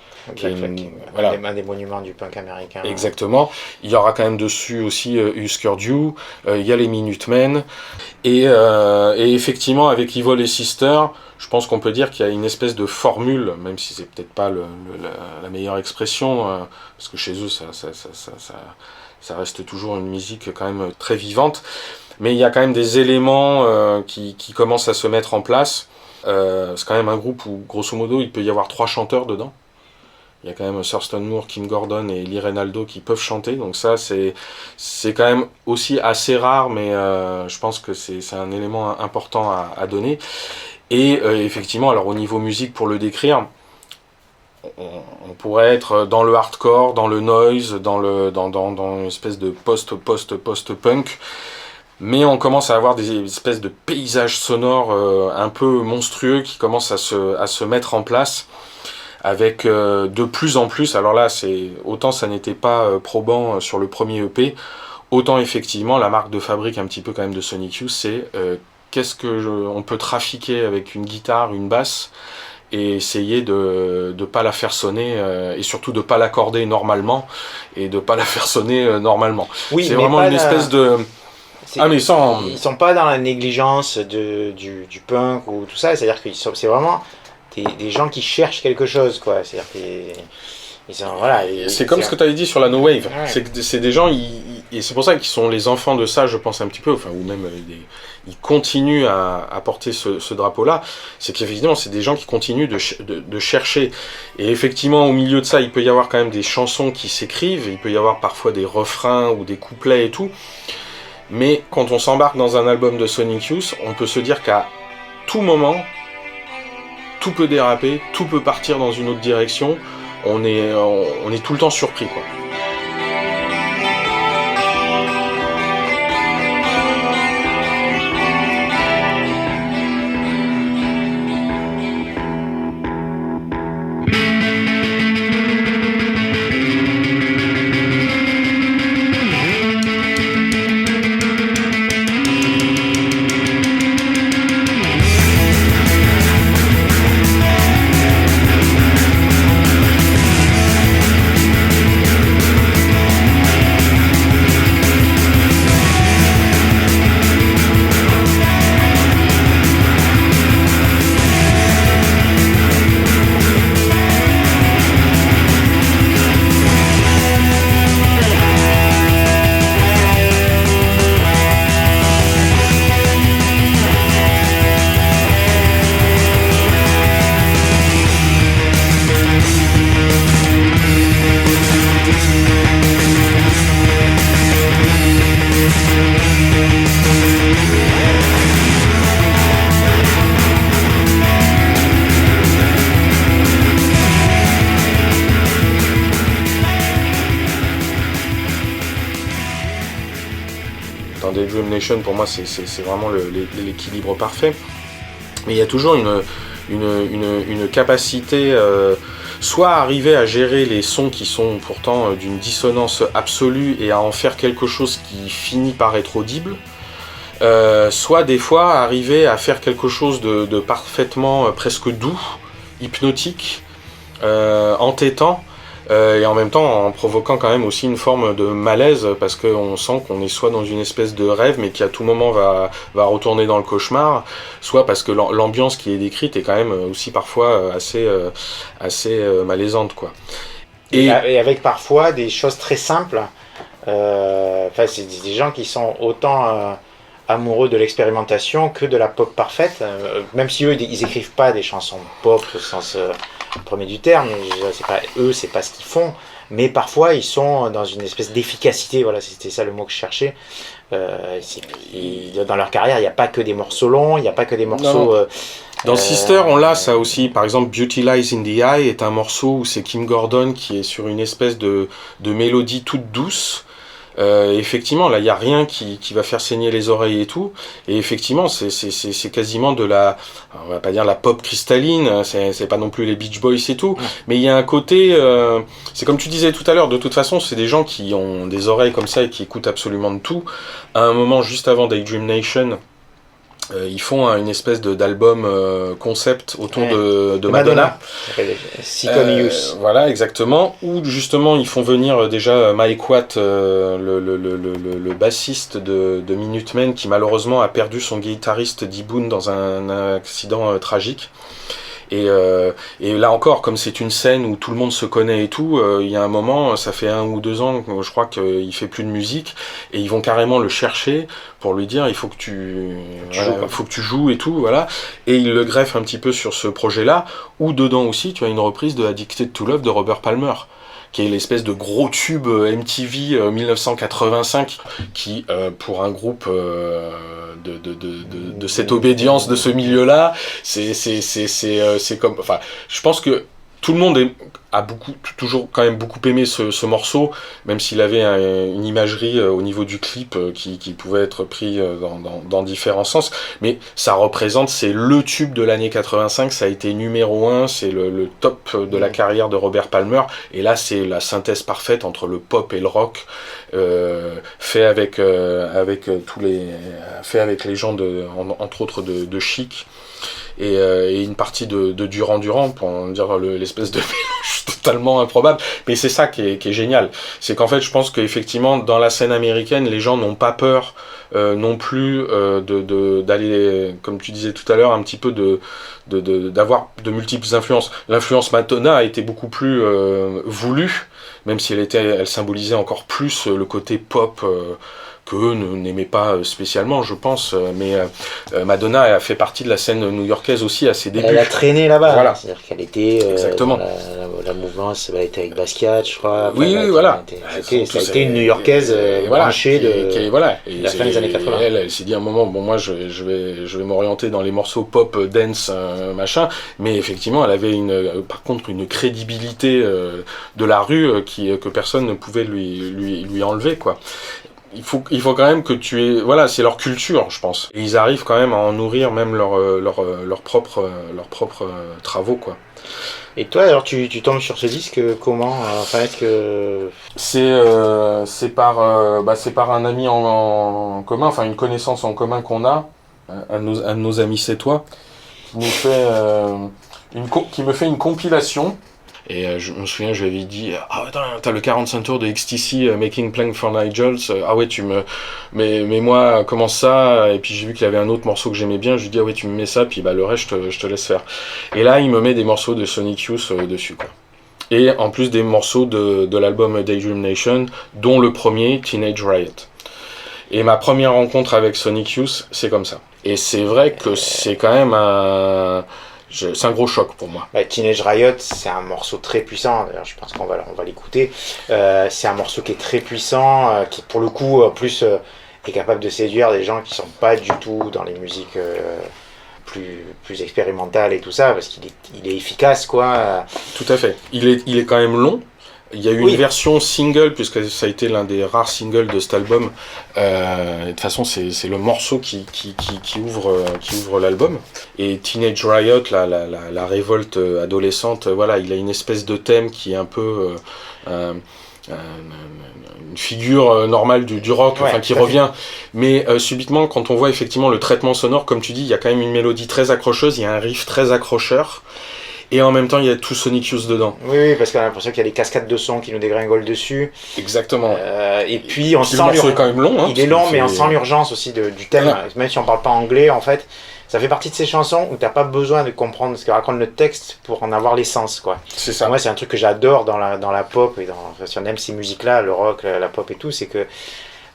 Voilà. Un des monuments du punk américain. Exactement. Il y aura quand même dessus aussi Husker Du, il y a les Minutemen, et effectivement, avec Evil et Sister, je pense qu'on peut dire qu'il y a une espèce de formule, même si c'est peut-être pas la meilleure expression, parce que chez eux, ça reste toujours une musique quand même très vivante, mais il y a quand même des éléments qui commencent à se mettre en place. C'est quand même un groupe où, grosso modo, il peut y avoir 3 chanteurs dedans. Il y a quand même Thurston Moore, Kim Gordon et Lee Ranaldo qui peuvent chanter, donc ça c'est quand même aussi assez rare, mais je pense que c'est un élément important à donner. Et effectivement, alors au niveau musique, pour le décrire, on pourrait être dans le hardcore, dans le noise, dans une espèce de post-punk, mais on commence à avoir des espèces de paysages sonores un peu monstrueux qui commencent à se mettre en place, avec de plus en plus, alors là, autant ça n'était pas probant sur le premier EP, autant effectivement la marque de fabrique un petit peu quand même de Sonic Youth, c'est qu'est-ce on peut trafiquer avec une guitare, une basse, et essayer de pas la faire sonner et surtout de pas l'accorder normalement et de pas la faire sonner normalement. Oui, c'est vraiment une espèce de... mais ils sont pas dans la négligence du punk ou tout ça, c'est-à-dire que c'est vraiment des gens qui cherchent quelque chose, quoi. C'est-à-dire qu'ils sont, voilà, c'est comme ce que tu avais dit sur la No Wave. Ouais. C'est des gens, et c'est pour ça qu'ils sont les enfants de ça, je pense un petit peu, enfin, ou même ils continuent à porter ce drapeau-là. C'est qu'effectivement, c'est des gens qui continuent de chercher. Et effectivement, au milieu de ça, il peut y avoir quand même des chansons qui s'écrivent, il peut y avoir parfois des refrains ou des couplets et tout. Mais quand on s'embarque dans un album de Sonic Youth, on peut se dire qu'à tout moment, tout peut déraper, tout peut partir dans une autre direction. On est tout le temps surpris, quoi. Dans Daydream Nation, pour moi, c'est vraiment l'équilibre parfait. Mais il y a toujours une capacité, soit à arriver à gérer les sons qui sont pourtant d'une dissonance absolue et à en faire quelque chose qui finit par être audible, soit des fois arriver à faire quelque chose de parfaitement presque doux, hypnotique, entêtant, et en même temps en provoquant quand même aussi une forme de malaise, parce qu'on sent qu'on est soit dans une espèce de rêve mais qui à tout moment va retourner dans le cauchemar, soit parce que l'ambiance qui est décrite est quand même aussi parfois assez malaisante, quoi. Et avec parfois des choses très simples. C'est des gens qui sont autant amoureux de l'expérimentation que de la pop parfaite, même si eux ils écrivent pas des chansons pop au sens premier du terme, c'est pas ce qu'ils font, mais parfois ils sont dans une espèce d'efficacité, voilà, c'était ça le mot que je cherchais. Dans leur carrière, il n'y a pas que des morceaux longs, il n'y a pas que des morceaux... Dans Sister, on l'a ça aussi. Par exemple, Beauty Lies in the Eye est un morceau où c'est Kim Gordon qui est sur une espèce de mélodie toute douce. Effectivement, là, il n'y a rien qui va faire saigner les oreilles et tout. Et effectivement, c'est quasiment de la, on va pas dire la pop cristalline, c'est pas non plus les Beach Boys et tout, mais il y a un côté, c'est comme tu disais tout à l'heure, de toute façon, c'est des gens qui ont des oreilles comme ça et qui écoutent absolument de tout. À un moment, juste avant Daydream Nation, ils font une espèce d'album concept autour de Madonna. Voilà, exactement. Où justement ils font venir déjà Mike Watt, le bassiste de Minutemen, qui malheureusement a perdu son guitariste Dee Boon dans un accident tragique. Et là encore, comme c'est une scène où tout le monde se connaît et tout, il y a un moment, ça fait 1 ou 2 ans, je crois qu'il fait plus de musique, et ils vont carrément le chercher pour lui dire il faut que faut que tu joues et tout, voilà. Et ils le greffent un petit peu sur ce projet-là, où dedans aussi tu as une reprise de Addicted to Love de Robert Palmer, qui est l'espèce de gros tube MTV 1985, qui pour un groupe de cette obédience de ce milieu-là, c'est comme, enfin, je pense que tout le monde a toujours quand même beaucoup aimé ce morceau, même s'il avait une imagerie au niveau du clip qui pouvait être pris dans différents sens, mais ça représente, c'est le tube de l'année 85, ça a été numéro 1, c'est le top de la carrière de Robert Palmer, et là c'est la synthèse parfaite entre le pop et le rock, fait avec les gens entre autres de Chic, et une partie de Duran Duran, pour dire l'espèce de mélange totalement improbable, mais c'est ça qui est génial, c'est qu'en fait je pense qu'effectivement dans la scène américaine les gens n'ont pas peur non plus d'aller, comme tu disais tout à l'heure, un petit peu d'avoir de multiples influences. L'influence Madonna a été beaucoup plus voulue, même si elle symbolisait encore plus le côté pop qu'eux n'aimaient pas spécialement, je pense, mais Madonna a fait partie de la scène new-yorkaise aussi à ses débuts. Elle a traîné là-bas, voilà. C'est-à-dire qu'elle était exactement. La mouvance, elle était avec Basquiat, je crois. Oui, voilà. Ça a été une new-yorkaise branchée de la fin des années 80. Elle s'est dit à un moment, bon, moi je vais m'orienter dans les morceaux pop, dance, machin, mais effectivement elle avait par contre une crédibilité de la rue que personne ne pouvait lui enlever, quoi. Il faut quand même que voilà, c'est leur culture, je pense. Et ils arrivent quand même à en nourrir même leurs propres travaux, quoi. Et toi, alors, tu tombes sur ce disque comment? Enfin, est-ce que... C'est par un ami en commun, enfin une connaissance en commun qu'on a, un de nos amis, c'est toi, qui me fait une compilation. Et je me souviens, je lui avais dit « Ah, attends, t'as le 45 tours de XTC, Making Plank for Nigels. Ah ouais, mais moi, comment ça ?» Et puis j'ai vu qu'il y avait un autre morceau que j'aimais bien. Je lui dis « Ah ouais, tu me mets ça, puis le reste, je te laisse faire. » Et là, il me met des morceaux de Sonic Youth dessus, quoi. Et en plus des morceaux de l'album Daydream Nation, dont le premier, Teenage Riot. Et ma première rencontre avec Sonic Youth, c'est comme ça. Et c'est vrai que c'est quand même c'est un gros choc pour moi. Teenage Riot, c'est un morceau très puissant. D'ailleurs, je pense qu'on va l'écouter. C'est un morceau qui est très puissant, qui pour le coup, en plus, est capable de séduire des gens qui sont pas du tout dans les musiques plus expérimentales et tout ça, parce qu'il est efficace, quoi. Tout à fait. Il est quand même long. Il y a eu une version single, puisque ça a été l'un des rares singles de cet album. De toute façon, c'est le morceau qui ouvre l'album. Et Teenage Riot, la révolte adolescente, voilà, il a une espèce de thème qui est un peu une figure normale du rock, qui revient. Mais subitement, quand on voit effectivement le traitement sonore, comme tu dis, il y a quand même une mélodie très accrocheuse, il y a un riff très accrocheur. Et en même temps, il y a tout Sonic Youth dedans. Oui, parce qu'on a l'impression qu'il y a des cascades de sons qui nous dégringolent dessus. Exactement. Et puis, on sent le morceau est quand même long. Il est long, mais on sent l'urgence aussi du thème. Voilà. Même si on parle pas anglais, en fait, ça fait partie de ces chansons où t'as pas besoin de comprendre ce que raconte le texte pour en avoir l'essence, quoi. C'est ça. Moi, c'est un truc que j'adore dans la pop, et si on aime ces musiques-là, le rock, la pop et tout, c'est que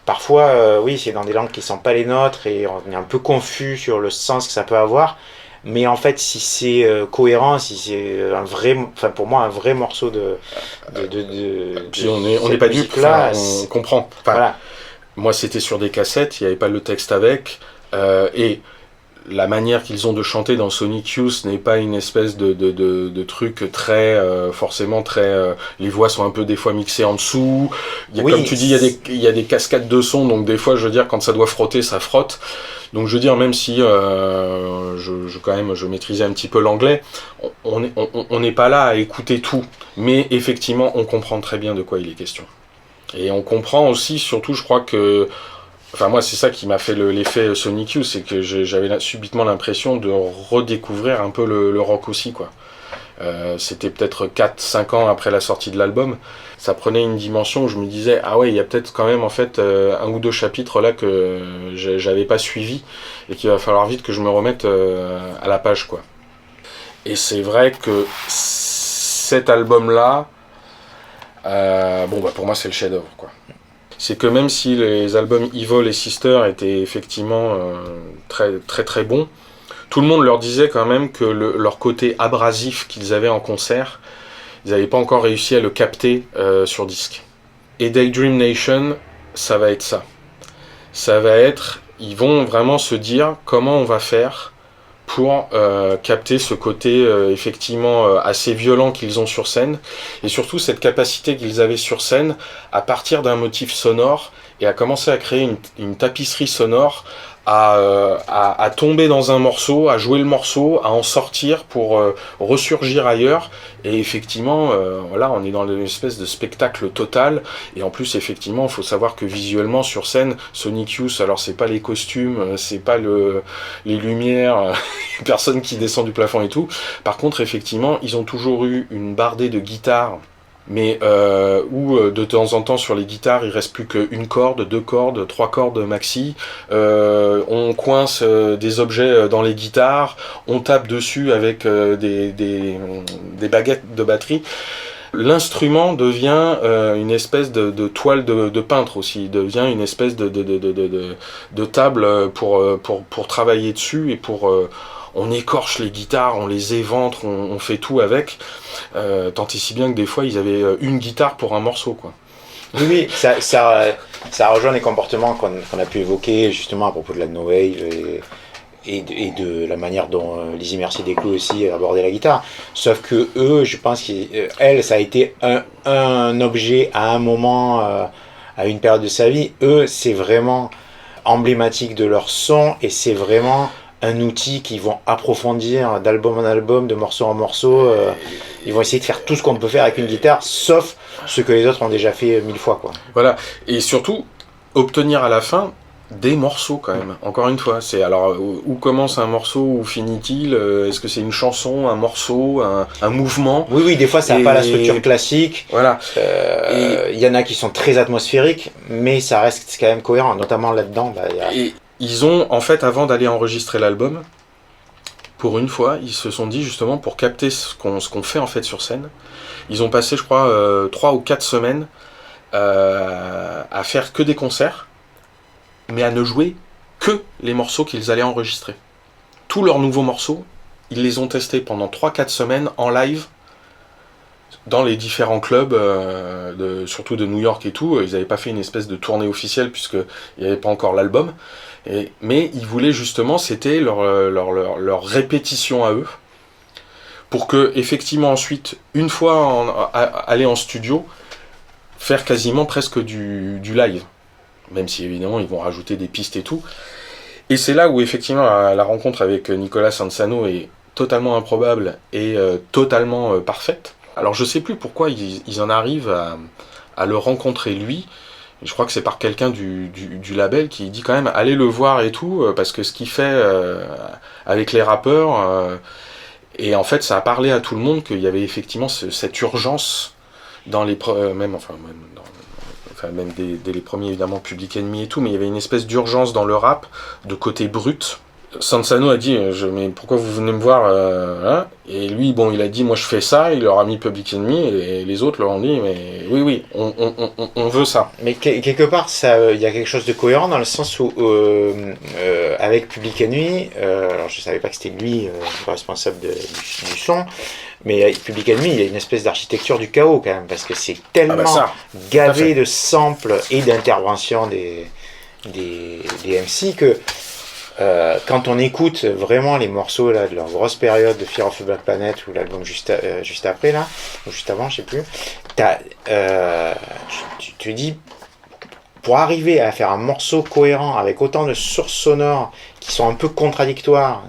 parfois, oui, c'est dans des langues qui sont pas les nôtres, et on est un peu confus sur le sens que ça peut avoir. Mais en fait, si c'est cohérent, si c'est pour moi, un vrai morceau puis on n'est pas dupe, on comprend. Voilà. Moi, c'était sur des cassettes, il n'y avait pas le texte avec, et la manière qu'ils ont de chanter dans Sonic Youth n'est pas une espèce de truc très forcément très les voix sont un peu des fois mixées en dessous. Comme tu dis, il y a des cascades de sons, donc des fois je veux dire quand ça doit frotter, ça frotte. Donc je veux dire, même si je maîtrisais un petit peu l'anglais, on n'est pas là à écouter tout, mais effectivement on comprend très bien de quoi il est question. Et on comprend aussi, surtout je crois que moi, c'est ça qui m'a fait l'effet Sonic Youth, c'est que j'avais subitement l'impression de redécouvrir un peu le rock aussi, quoi. C'était peut-être 4-5 ans après la sortie de l'album. Ça prenait une dimension où je me disais, ah ouais, il y a peut-être quand même en fait un ou deux chapitres là que j'avais pas suivi et qu'il va falloir vite que je me remette à la page, quoi. Et c'est vrai que cet album-là, pour moi, c'est le chef-d'œuvre, quoi. C'est que même si les albums Evil et Sister étaient effectivement très très très bons, tout le monde leur disait quand même que leur côté abrasif qu'ils avaient en concert, ils n'avaient pas encore réussi à le capter sur disque. Et Daydream Nation, ça va être ça. Ça va être, ils vont vraiment se dire comment on va faire pour capter ce côté effectivement assez violent qu'ils ont sur scène, et surtout cette capacité qu'ils avaient sur scène à partir d'un motif sonore et à commencer à créer une tapisserie sonore, à tomber dans un morceau, à jouer le morceau, à en sortir pour ressurgir ailleurs. Et effectivement, on est dans une espèce de spectacle total. Et en plus, effectivement, il faut savoir que visuellement, sur scène, Sonic Youth, alors c'est pas les costumes, c'est pas les lumières, personne qui descend du plafond et tout. Par contre, effectivement, ils ont toujours eu une bardée de guitare, mais où de temps en temps sur les guitares il reste plus qu'une corde, 2 cordes, 3 cordes maxi. On coince des objets dans les guitares, on tape dessus avec des baguettes de batterie. L'instrument devient une espèce de toile de peintre aussi, devient une espèce de table pour travailler dessus et pour on écorche les guitares, on les éventre, on fait tout avec, tant et si bien que des fois ils avaient une guitare pour un morceau, quoi. Oui, ça rejoint les comportements qu'on a pu évoquer justement à propos de la no wave et de la manière dont Lizzy Mercier-Desclous aussi abordait la guitare. Sauf que eux, je pense qu'elle, ça a été un objet à un moment, à une période de sa vie. Eux, c'est vraiment emblématique de leur son et c'est vraiment un outil qu'ils vont approfondir d'album en album, de morceau en morceau. Ils vont essayer de faire tout ce qu'on peut faire avec une guitare, sauf ce que les autres ont déjà fait 1000 fois, quoi. Voilà, et surtout, obtenir à la fin des morceaux quand même. Encore une fois, c'est alors où commence un morceau, où finit-il? Est-ce que c'est une chanson, un morceau, un mouvement? Oui, des fois ça n'a pas la structure classique. Voilà. Il y en a qui sont très atmosphériques, mais ça reste quand même cohérent, notamment là-dedans. Et ils ont, en fait, avant d'aller enregistrer l'album, pour une fois, ils se sont dit justement pour capter ce qu'on fait en fait sur scène, ils ont passé, je crois, 3 ou 4 semaines à faire que des concerts, mais à ne jouer que les morceaux qu'ils allaient enregistrer. Tous leurs nouveaux morceaux, ils les ont testés pendant 3-4 semaines en live dans les différents clubs, surtout de New York et tout. Ils n'avaient pas fait une espèce de tournée officielle puisqu'il n'y avait pas encore l'album. Mais ils voulaient justement, c'était leur répétition à eux, pour que effectivement ensuite, une fois aller en studio, faire quasiment presque du live, même si évidemment ils vont rajouter des pistes et tout. Et c'est là où effectivement la rencontre avec Nicolas Sansano est totalement improbable et totalement parfaite. Alors je sais plus pourquoi ils en arrivent à le rencontrer lui. Je crois que c'est par quelqu'un du label qui dit quand même allez le voir et tout, parce que ce qu'il fait avec les rappeurs, et en fait ça a parlé à tout le monde qu'il y avait effectivement cette urgence dans les même dès les premiers évidemment Public Enemy et tout, mais il y avait une espèce d'urgence dans le rap, de côté brut. Sansano a dit mais pourquoi vous venez me voir hein? Et lui bon il a dit moi je fais ça, il leur a mis Public Enemy et les autres leur ont dit mais oui on veut ça. Mais quelque part ça il y a quelque chose de cohérent dans le sens où avec Public Enemy alors je savais pas que c'était lui le responsable du son, mais Public Enemy il y a une espèce d'architecture du chaos quand même parce que c'est tellement gavé de samples et d'interventions des MC que quand on écoute vraiment les morceaux là, de leur grosse période de Fear of the Black Planet ou l'album juste après là, ou juste avant, je sais plus, tu te dis, pour arriver à faire un morceau cohérent avec autant de sources sonores qui sont un peu contradictoires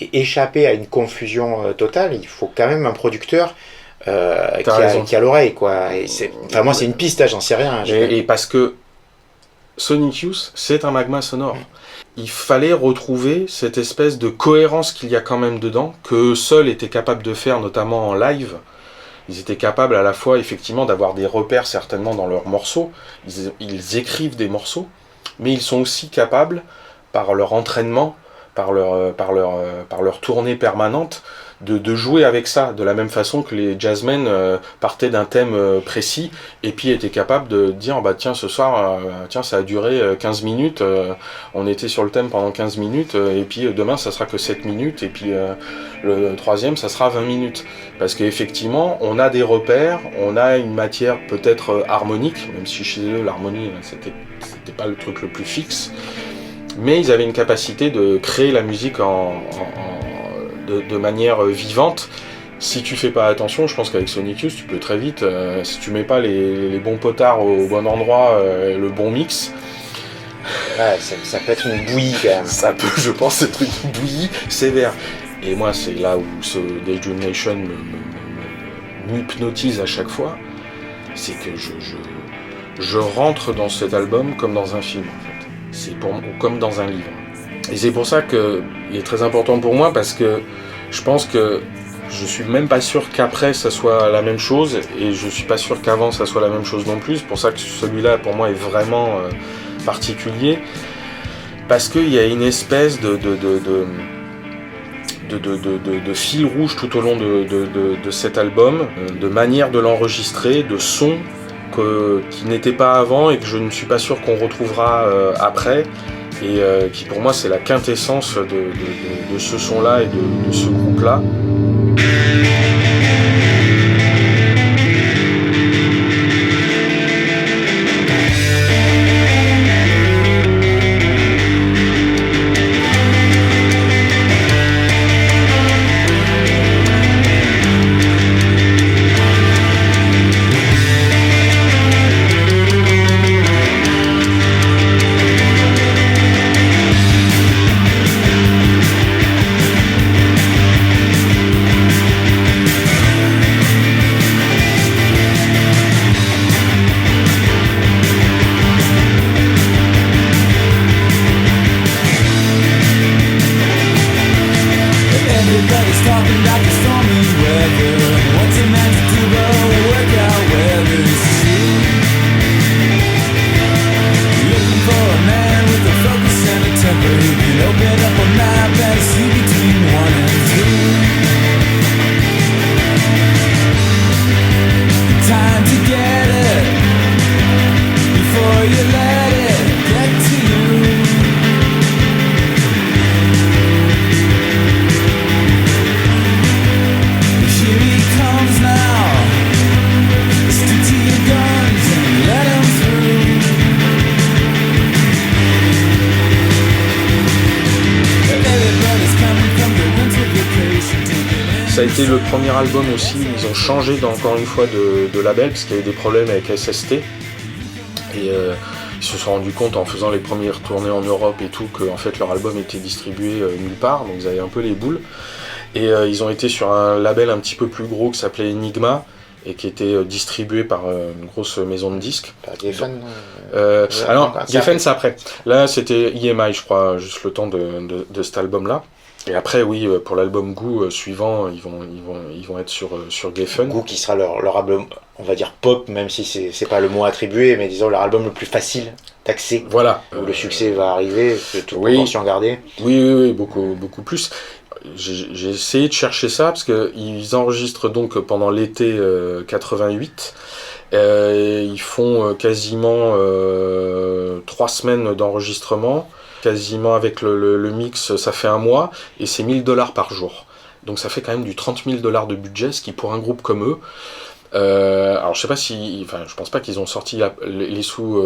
et échapper à une confusion totale, il faut quand même un producteur qui a l'oreille, quoi. Et moi c'est une piste, j'en sais rien. Et parce que Sonic Youth, c'est un magma sonore. Il fallait retrouver cette espèce de cohérence qu'il y a quand même dedans, que seuls étaient capables de faire, notamment en live. Ils étaient capables à la fois, effectivement, d'avoir des repères, certainement, dans leurs morceaux. Ils écrivent des morceaux, mais ils sont aussi capables, par leur entraînement, par leur tournée permanente, de jouer avec ça, de la même façon que les jazzmen partaient d'un thème précis et puis étaient capables de dire bah tiens ce soir ça a duré 15 minutes, on était sur le thème pendant 15 minutes et puis demain ça sera que 7 minutes et puis le troisième ça sera 20 minutes parce qu'effectivement on a des repères, on a une matière peut-être harmonique, même si chez eux l'harmonie c'était pas le truc le plus fixe, mais ils avaient une capacité de créer la musique de manière vivante. Si tu fais pas attention, je pense qu'avec Sonic Youth, tu peux très vite, si tu mets pas les bons potards au bon endroit, le bon mix, ouais, ça peut être une bouillie quand même. Ça peut, je pense, être une bouillie sévère. Et moi, c'est là où ce Daydream Nation m'hypnotise à chaque fois, c'est que je rentre dans cet album comme dans un film, en fait. C'est comme dans un livre. Et c'est pour ça qu'il est très important pour moi, parce que je pense que je suis même pas sûr qu'après ça soit la même chose, et je suis pas sûr qu'avant ça soit la même chose non plus. C'est pour ça que celui-là pour moi est vraiment particulier, parce qu'il y a une espèce de fil rouge tout au long de cet album, de manière de l'enregistrer, de son qui n'était pas avant et que je ne suis pas sûr qu'on retrouvera après. Et qui pour moi c'est la quintessence de ce son-là et de ce groupe-là. ça a été le premier album aussi où ils ont changé encore une fois de label parce qu'il y avait des problèmes avec SST. Et ils se sont rendus compte en faisant les premières tournées en Europe et tout que en fait leur album était distribué nulle part, donc ils avaient un peu les boules. Et ils ont été sur un label un petit peu plus gros qui s'appelait Enigma et qui était distribué par une grosse maison de disques. Geffen alors Geffen c'est après. Là c'était EMI je crois, juste le temps de cet album-là. Et après, oui, pour l'album Goo suivant, ils vont être sur Geffen. Goo qui sera leur album, on va dire pop, même si c'est pas le mot attribué, mais disons leur album le plus facile d'accès. Voilà. Où le succès va arriver, toute proportion gardée. Oui, beaucoup plus. J'ai essayé de chercher ça parce qu'ils enregistrent donc pendant l'été 88. Ils font quasiment 3 semaines d'enregistrement. Quasiment avec le mix, ça fait 1 mois, et c'est $1000 par jour. Donc ça fait quand même du $30 000 de budget, ce qui pour un groupe comme eux... alors je sais pas je pense pas qu'ils ont sorti les sous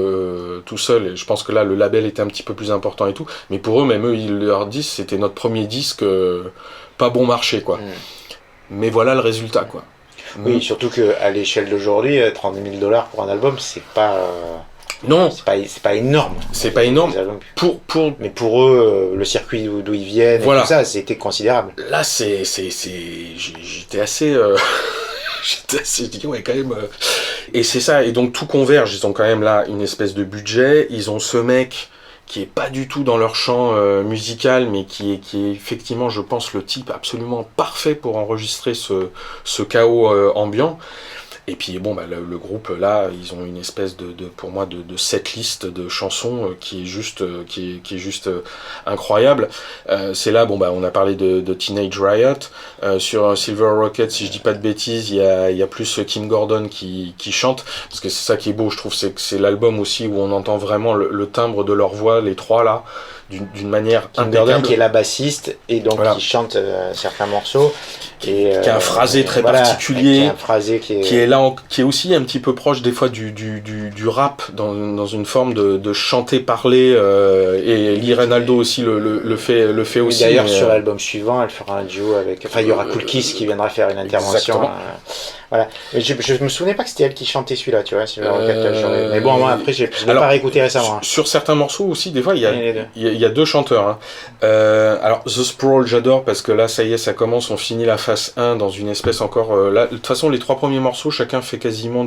tout seuls, et je pense que là le label était un petit peu plus important et tout, mais pour eux, même eux, ils leur disent c'était notre premier disque, pas bon marché quoi. Mais voilà le résultat quoi. Oui, surtout qu'à l'échelle d'aujourd'hui, $30 000 pour un album, c'est pas... Non, c'est pas énorme. C'est pas énorme. Mais pour eux, le circuit d'où ils viennent, voilà. Et tout ça, c'était considérable. Là, j'étais assez, dit ouais quand même. Et c'est ça. Et donc tout converge. Ils ont quand même là une espèce de budget. Ils ont ce mec qui est pas du tout dans leur champ musical, mais qui est effectivement, je pense, le type absolument parfait pour enregistrer ce chaos ambiant. Et puis bon, le groupe là, ils ont une espèce pour moi de setlist de chansons qui est juste incroyable. C'est là, on a parlé de Teenage Riot. Sur Silver Rocket, si je dis pas de bêtises, il y a plus Kim Gordon qui chante, parce que c'est ça qui est beau, je trouve, c'est que c'est l'album aussi où on entend vraiment le timbre de leur voix, les trois là, d'une manière Kim Gordon qui est la bassiste et donc qui chante certains morceaux. Et, qui a un phrasé très particulier, qui a un phrasé qui est là, qui est aussi un petit peu proche des fois du rap dans une forme de chanter parler, et Lee Ranaldo aussi le fait aussi. D'ailleurs sur l'album suivant, elle fera un duo avec, il y aura Cool Kiss qui viendra faire une intervention. Voilà. Mais je me souvenais pas que c'était elle qui chantait celui-là, tu vois. Mais bon, moi après je l'ai pas réécouté récemment. Sur certains morceaux aussi, des fois il y a 2 chanteurs. Hein. Alors The Sprawl, j'adore parce que là ça y est, ça commence, on finit la phase 1 dans une espèce encore. Là, de toute façon, les 3 premiers morceaux, chacun fait quasiment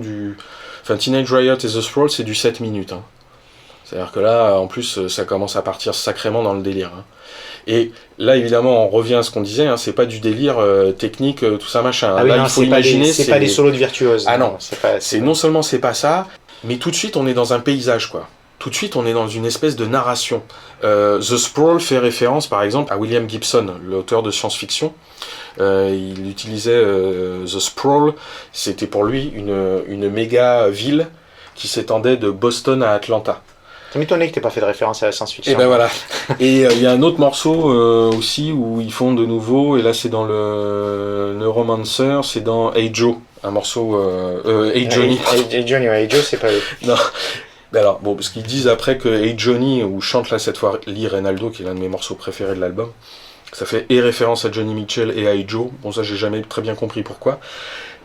Teenage Riot et The Sprawl, c'est du 7 minutes. Hein. C'est-à-dire que là, en plus, ça commence à partir sacrément dans le délire. Hein. Et là, évidemment, on revient à ce qu'on disait, hein, c'est pas du délire technique, tout ça machin. Ah oui, là, non, il faut imaginer. C'est pas des solos de virtuoses. Ah non, non seulement c'est pas ça, mais tout de suite, on est dans un paysage, quoi. Tout de suite, on est dans une espèce de narration. The Sprawl fait référence, par exemple, à William Gibson, l'auteur de science-fiction. Il utilisait The Sprawl, c'était pour lui une méga ville qui s'étendait de Boston à Atlanta. Ça m'étonnait que tu n'aies pas fait de référence à la science-fiction. Et ben voilà. Et il y a un autre morceau aussi où ils font de nouveau, et là c'est dans le Neuromancer, c'est dans Hey Joe, un morceau Hey Johnny. Hey Johnny, Hey Joe, c'est pas eux. Non. Alors, parce qu'ils disent après que Hey Johnny, où chante là cette fois Lee Ranaldo, qui est l'un de mes morceaux préférés de l'album, ça fait et référence à Johnny Mitchell et à Hey Joe. Bon, ça j'ai jamais très bien compris pourquoi.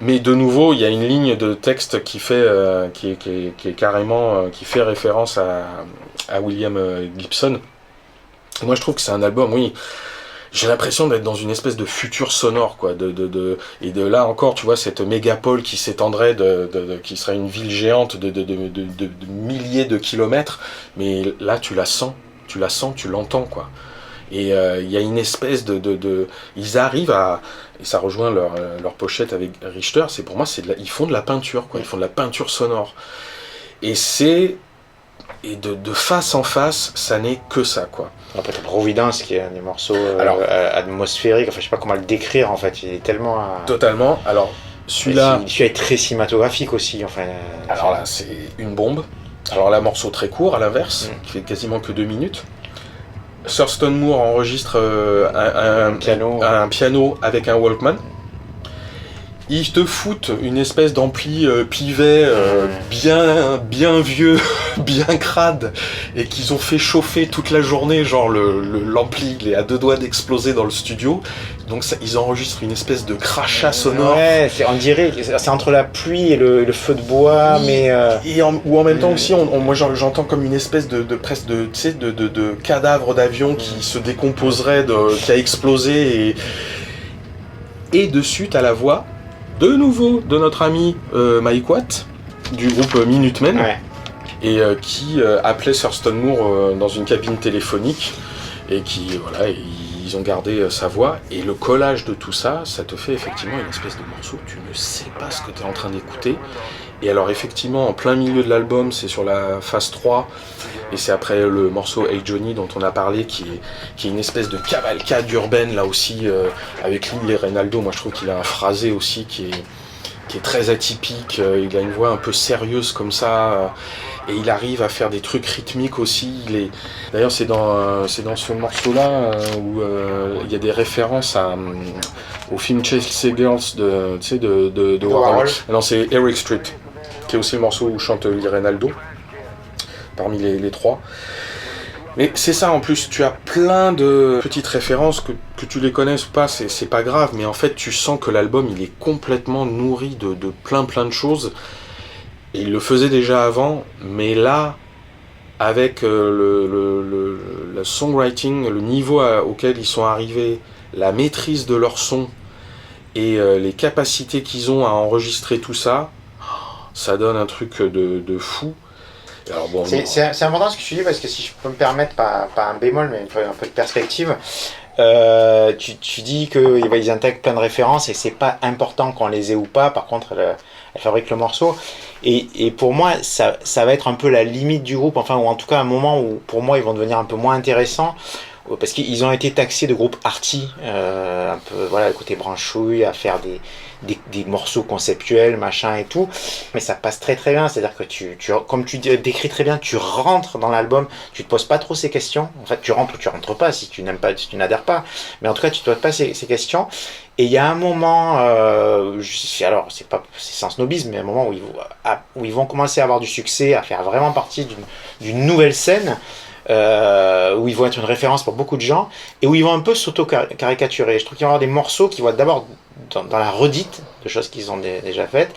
Mais de nouveau, il y a une ligne de texte qui fait, qui est carrément, qui fait référence à William Gibson. Et moi, je trouve que c'est un album, oui. J'ai l'impression d'être dans une espèce de futur sonore, quoi. Et de là encore, tu vois, cette mégapole qui s'étendrait, qui serait une ville géante de milliers de kilomètres. Mais là, tu la sens, tu l'entends, quoi. Et il y a une espèce ils arrivent à, et ça rejoint leur pochette avec Richter, c'est pour moi, ils font de la peinture, quoi. Ils font de la peinture sonore. Et de face en face, ça n'est que ça, quoi. Peut-être Providence, qui est un des morceaux atmosphériques, enfin je sais pas comment le décrire en fait, il est tellement... Totalement, alors celui-là est très cinématographique aussi, enfin... Alors là, c'est une bombe. Alors là, morceau très court, à l'inverse, qui fait quasiment que 2 minutes. Thurston Moore enregistre un piano avec un Walkman. Ils te foutent une espèce d'ampli pivet bien vieux, bien crade, et qu'ils ont fait chauffer toute la journée, genre l'ampli il est à 2 doigts d'exploser dans le studio. Donc ils enregistrent une espèce de crachat sonore. Ouais, on dirait, c'est entre la pluie et le feu de bois, Oui, mais... ou en même temps aussi, moi j'entends comme une espèce de presque de, tu sais, de cadavre d'avion qui se décomposerait, qui a explosé, et dessus t'as la voix, de nouveau, de notre ami Mike Watt, du groupe Minutemen, Ouais. et qui appelait Thurston Moore dans une cabine téléphonique, et qui, voilà, ils ont gardé sa voix, et le collage de tout ça, ça te fait effectivement une espèce de morceau, tu ne sais pas ce que tu es en train d'écouter. Et alors effectivement, en plein milieu de l'album, c'est sur la phase 3, et c'est après le morceau Hey Johnny dont on a parlé, qui est une espèce de cavalcade urbaine, là aussi, avec Lil Reynaldo. Moi je trouve qu'il a un phrasé aussi qui est très atypique, il a une voix un peu sérieuse comme ça, et il arrive à faire des trucs rythmiques aussi. D'ailleurs c'est dans ce morceau-là où il y a des références au film Chelsea Girls de Warhol. Non, c'est Eric Street, qui est aussi le morceau où chante Lil Reynaldo, parmi les trois. Mais c'est ça, en plus, tu as plein de petites références, que tu les connaisses ou pas, c'est pas grave, mais en fait, tu sens que l'album, il est complètement nourri de plein de choses, et il le faisait déjà avant, mais là, avec le songwriting, le niveau auquel ils sont arrivés, la maîtrise de leur son, et les capacités qu'ils ont à enregistrer tout ça, ça donne un truc de fou. Alors bon, c'est important ce que tu dis, parce que si je peux me permettre, pas un bémol, mais un peu de perspective, tu dis qu'ils intègrent plein de références et c'est pas important qu'on les ait ou pas, par contre elle fabrique le morceau, et pour moi ça va être un peu la limite du groupe, enfin, ou en tout cas un moment où pour moi ils vont devenir un peu moins intéressants, parce qu'ils ont été taxés de groupe arty, un peu, voilà, le côté branchouille, à faire des morceaux conceptuels, machin et tout, mais ça passe très très bien, c'est-à-dire que comme tu décris très bien, tu rentres dans l'album, tu te poses pas trop ces questions, en fait tu rentres ou tu rentres pas, si tu n'aimes pas, si tu n'adhères pas, mais en tout cas tu te poses pas ces questions, et il y a un moment, alors c'est sans snobisme, mais un moment où ils vont commencer à avoir du succès, à faire vraiment partie d'une nouvelle scène, où ils vont être une référence pour beaucoup de gens, et où ils vont un peu s'auto-caricaturer. Je trouve qu'il va y avoir des morceaux qui vont être d'abord dans la redite de choses qu'ils ont déjà faites,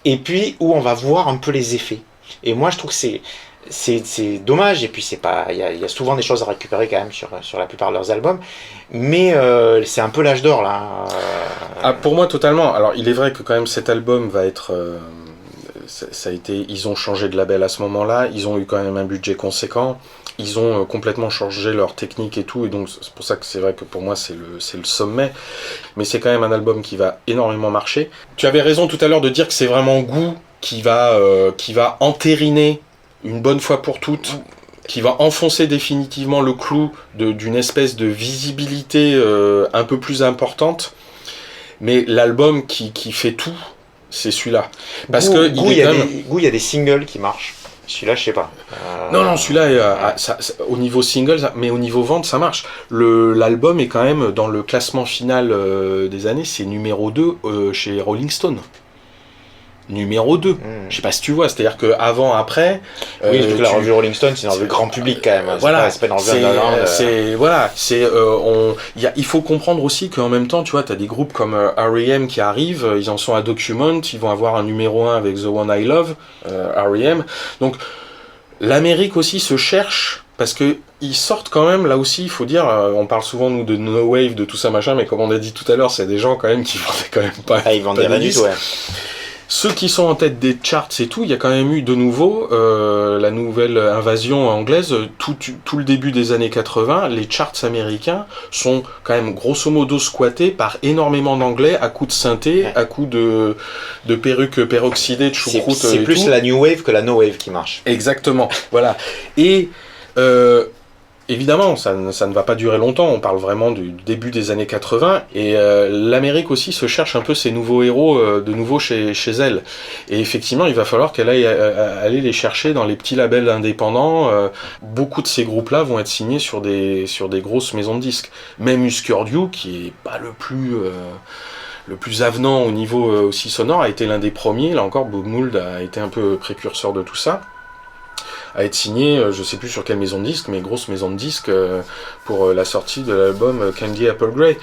et puis où on va voir un peu les effets. Et moi je trouve que c'est dommage, et puis c'est pas, il y a souvent des choses à récupérer quand même sur la plupart de leurs albums, mais c'est un peu l'âge d'or là. Ah, pour moi totalement. Alors il est vrai que quand même cet album va être ils ont changé de label à ce moment-là, ils ont eu quand même un budget conséquent, ils ont complètement changé leur technique et tout, et donc c'est pour ça que c'est vrai que pour moi c'est le sommet, mais c'est quand même un album qui va énormément marcher. Tu avais raison tout à l'heure de dire que c'est vraiment Goo qui va entériner une bonne fois pour toutes, qui va enfoncer définitivement le clou d'une espèce de visibilité un peu plus importante, mais l'album qui fait tout, c'est celui-là. Parce que Goo, il y a des singles qui marchent. Celui-là, je sais pas. Non, celui-là, au niveau single, mais au niveau vente, ça marche. L'album est quand même dans le classement final des années, c'est numéro 2 chez Rolling Stone. Numéro 2. Je sais pas si tu vois, c'est-à-dire qu'avant, après... oui, la revue Rolling Stone, c'est dans le grand public quand même. Voilà, c'est pas dans le il faut comprendre aussi qu'en même temps, tu vois, tu as des groupes comme R.E.M. qui arrivent, ils en sont à Document, ils vont avoir un numéro 1 avec The One I Love, R.E.M. Donc, l'Amérique aussi se cherche, parce que ils sortent quand même, là aussi, il faut dire, on parle souvent, nous, de No Wave, de tout ça, machin, mais comme on a dit tout à l'heure, c'est des gens quand même qui vendaient quand même pas... ils vendent des disques, ouais. Ceux qui sont en tête des charts et tout, il y a quand même eu de nouveau la nouvelle invasion anglaise, tout le début des années 80, les charts américains sont quand même grosso modo squattés par énormément d'anglais à coups de synthé, à coups de perruques peroxydées, de choucroute. C'est plus la new wave que la no wave qui marche. Exactement, voilà. Et évidemment, ça ne va pas durer longtemps, on parle vraiment du début des années 80, et l'Amérique aussi se cherche un peu ses nouveaux héros de nouveau chez elle. Et effectivement, il va falloir qu'elle aille aller les chercher dans les petits labels indépendants. Beaucoup de ces groupes-là vont être signés sur des grosses maisons de disques. Même Uskurdiu, qui est pas le plus avenant au niveau aussi sonore, a été l'un des premiers. Là encore, Bob Mould a été un peu précurseur de tout ça. à être signé, je sais plus sur quelle maison de disques, mais grosse maison de disques pour la sortie de l'album Candy Apple Grey.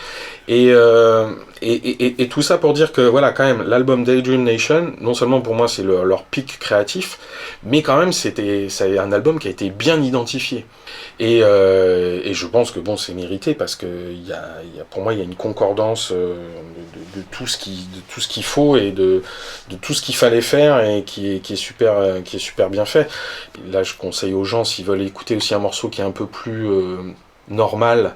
Et tout ça pour dire que voilà, quand même, l'album Daydream Nation, non seulement pour moi c'est leur pic créatif, mais quand même c'est un album qui a été bien identifié. Et je pense que bon, c'est mérité parce que pour moi il y a une concordance de tout ce qu'il faut et de tout ce qu'il fallait faire et qui est super bien fait. Là, je conseille aux gens, s'ils veulent écouter aussi un morceau qui est un peu plus normal,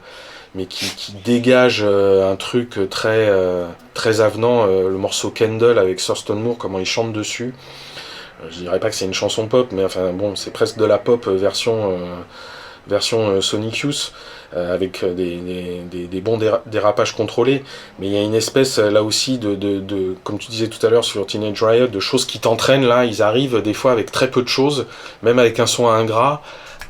mais qui dégage un truc très avenant, le morceau Candle avec Thurston Moore, comment il chante dessus. Je dirais pas que c'est une chanson pop, mais enfin bon, c'est presque de la pop version Sonic Youth, avec des bons dérapages contrôlés, mais il y a une espèce là aussi de comme tu disais tout à l'heure sur Teenage Riot, de choses qui t'entraînent. Là, ils arrivent des fois avec très peu de choses, même avec un son ingrat,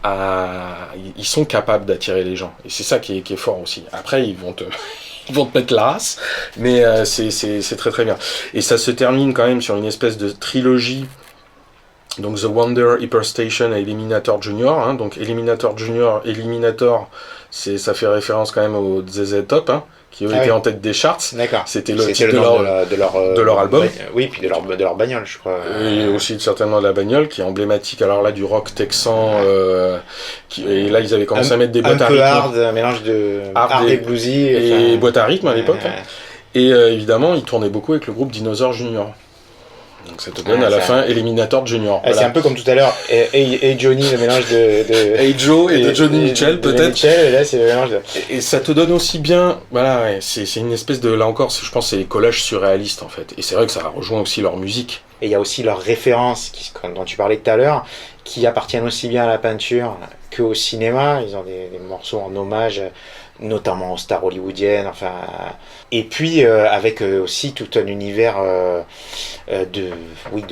ils sont capables d'attirer les gens, et c'est ça qui est fort aussi. Après, ils vont te mettre la race, mais c'est très très bien. Et ça se termine quand même sur une espèce de trilogie. Donc The Wonder, Hyperstation et Eliminator Junior, hein. Donc Eliminator Junior, Eliminator, ça fait référence quand même aux ZZ Top, hein, qui étaient en tête des charts. D'accord. C'était le titre de leur album. Oui, puis de leur bagnole, je crois. Et aussi certainement de la bagnole, qui est emblématique. Alors là, du rock texan, et là ils avaient commencé à mettre des boîtes à rythme. Un peu hard, un mélange de hard et bluesy. Et boîtes à rythme à l'époque. Hein. Et évidemment, ils tournaient beaucoup avec le groupe Dinosaur Junior. Donc ça te donne à la fin Eliminator Junior. Voilà. C'est un peu comme tout à l'heure, Hey Johnny, le mélange de Hey Joe et de Johnny Mitchell peut-être. Mitchell, et là c'est le mélange de... Et ça te donne aussi bien, voilà, ouais, c'est une espèce de, là encore, je pense c'est les collages surréalistes en fait. Et c'est vrai que ça rejoint aussi leur musique. Et il y a aussi leurs références, dont tu parlais tout à l'heure, qui appartiennent aussi bien à la peinture qu'au cinéma. Ils ont des morceaux en hommage, notamment aux stars hollywoodiennes, enfin... Et puis avec aussi tout un univers de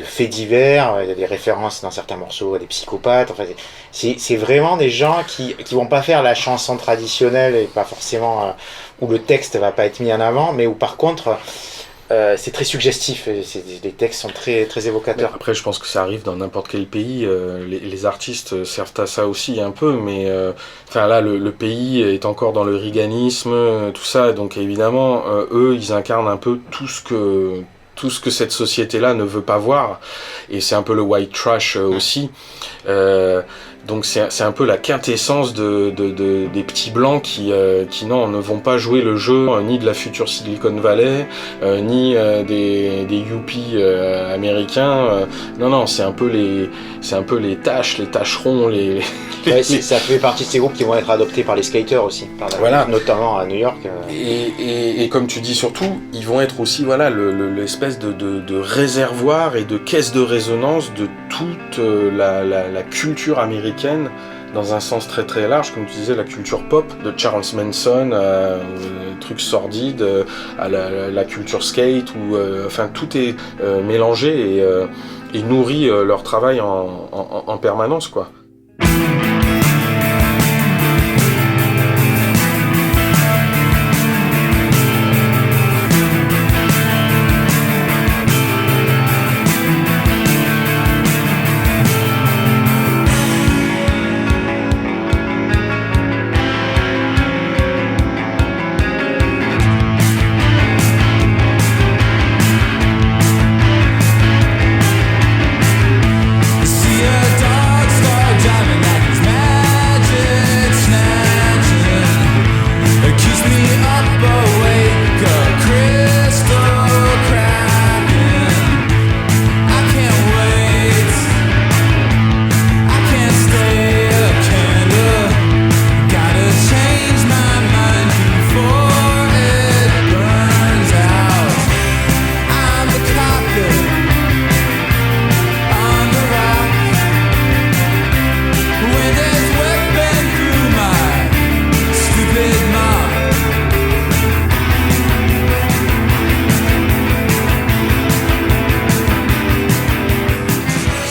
faits divers. Il y a des références dans certains morceaux à des psychopathes. Enfin, c'est vraiment des gens qui vont pas faire la chanson traditionnelle et pas forcément où le texte va pas être mis en avant, mais où par contre c'est très suggestif. Les textes sont très très évocateurs. Après, je pense que ça arrive dans n'importe quel pays. Les artistes servent à ça aussi un peu, mais enfin là, le pays est encore dans le reaganisme, tout ça. Donc évidemment, eux, ils incarnent un peu tout ce que cette société-là ne veut pas voir. Et c'est un peu le white trash aussi. Donc c'est un peu la quintessence des petits blancs qui non, ne vont pas jouer le jeu ni de la future Silicon Valley, ni des yuppies américains. Non, c'est un peu les tâcherons, ça fait partie de ces groupes qui vont être adoptés par les skaters aussi, voilà. Notamment à New York. Et comme tu dis surtout, ils vont être aussi voilà l'espèce de réservoir et de caisse de résonance de toute la culture américaine dans un sens très très large, comme tu disais, la culture pop de Charles Manson, trucs sordides, à la culture skate, où enfin tout est mélangé et nourrit leur travail en permanence, quoi.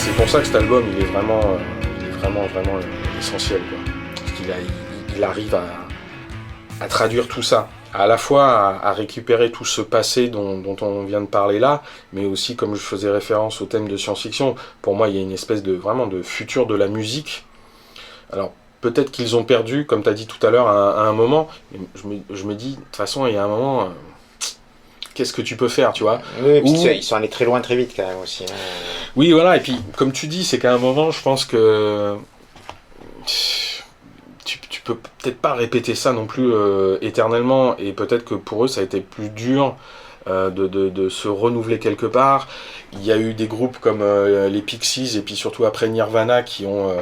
C'est pour ça que cet album, il est vraiment essentiel, quoi. Parce qu'il arrive à traduire tout ça. à la fois à récupérer tout ce passé dont on vient de parler là, mais aussi, comme je faisais référence au thème de science-fiction, pour moi, il y a une espèce de vraiment de futur de la musique. Alors, peut-être qu'ils ont perdu, comme tu as dit tout à l'heure, à un moment, mais je me dis, de toute façon, il y a un moment, qu'est-ce que tu peux faire, tu vois? Oui, puis ils sont allés très loin très vite quand même aussi. Oui, voilà, et puis, comme tu dis, c'est qu'à un moment, je pense que tu peux peut-être pas répéter ça non plus éternellement, et peut-être que pour eux, ça a été plus dur de se renouveler quelque part. Il y a eu des groupes comme les Pixies et puis surtout après Nirvana qui ont...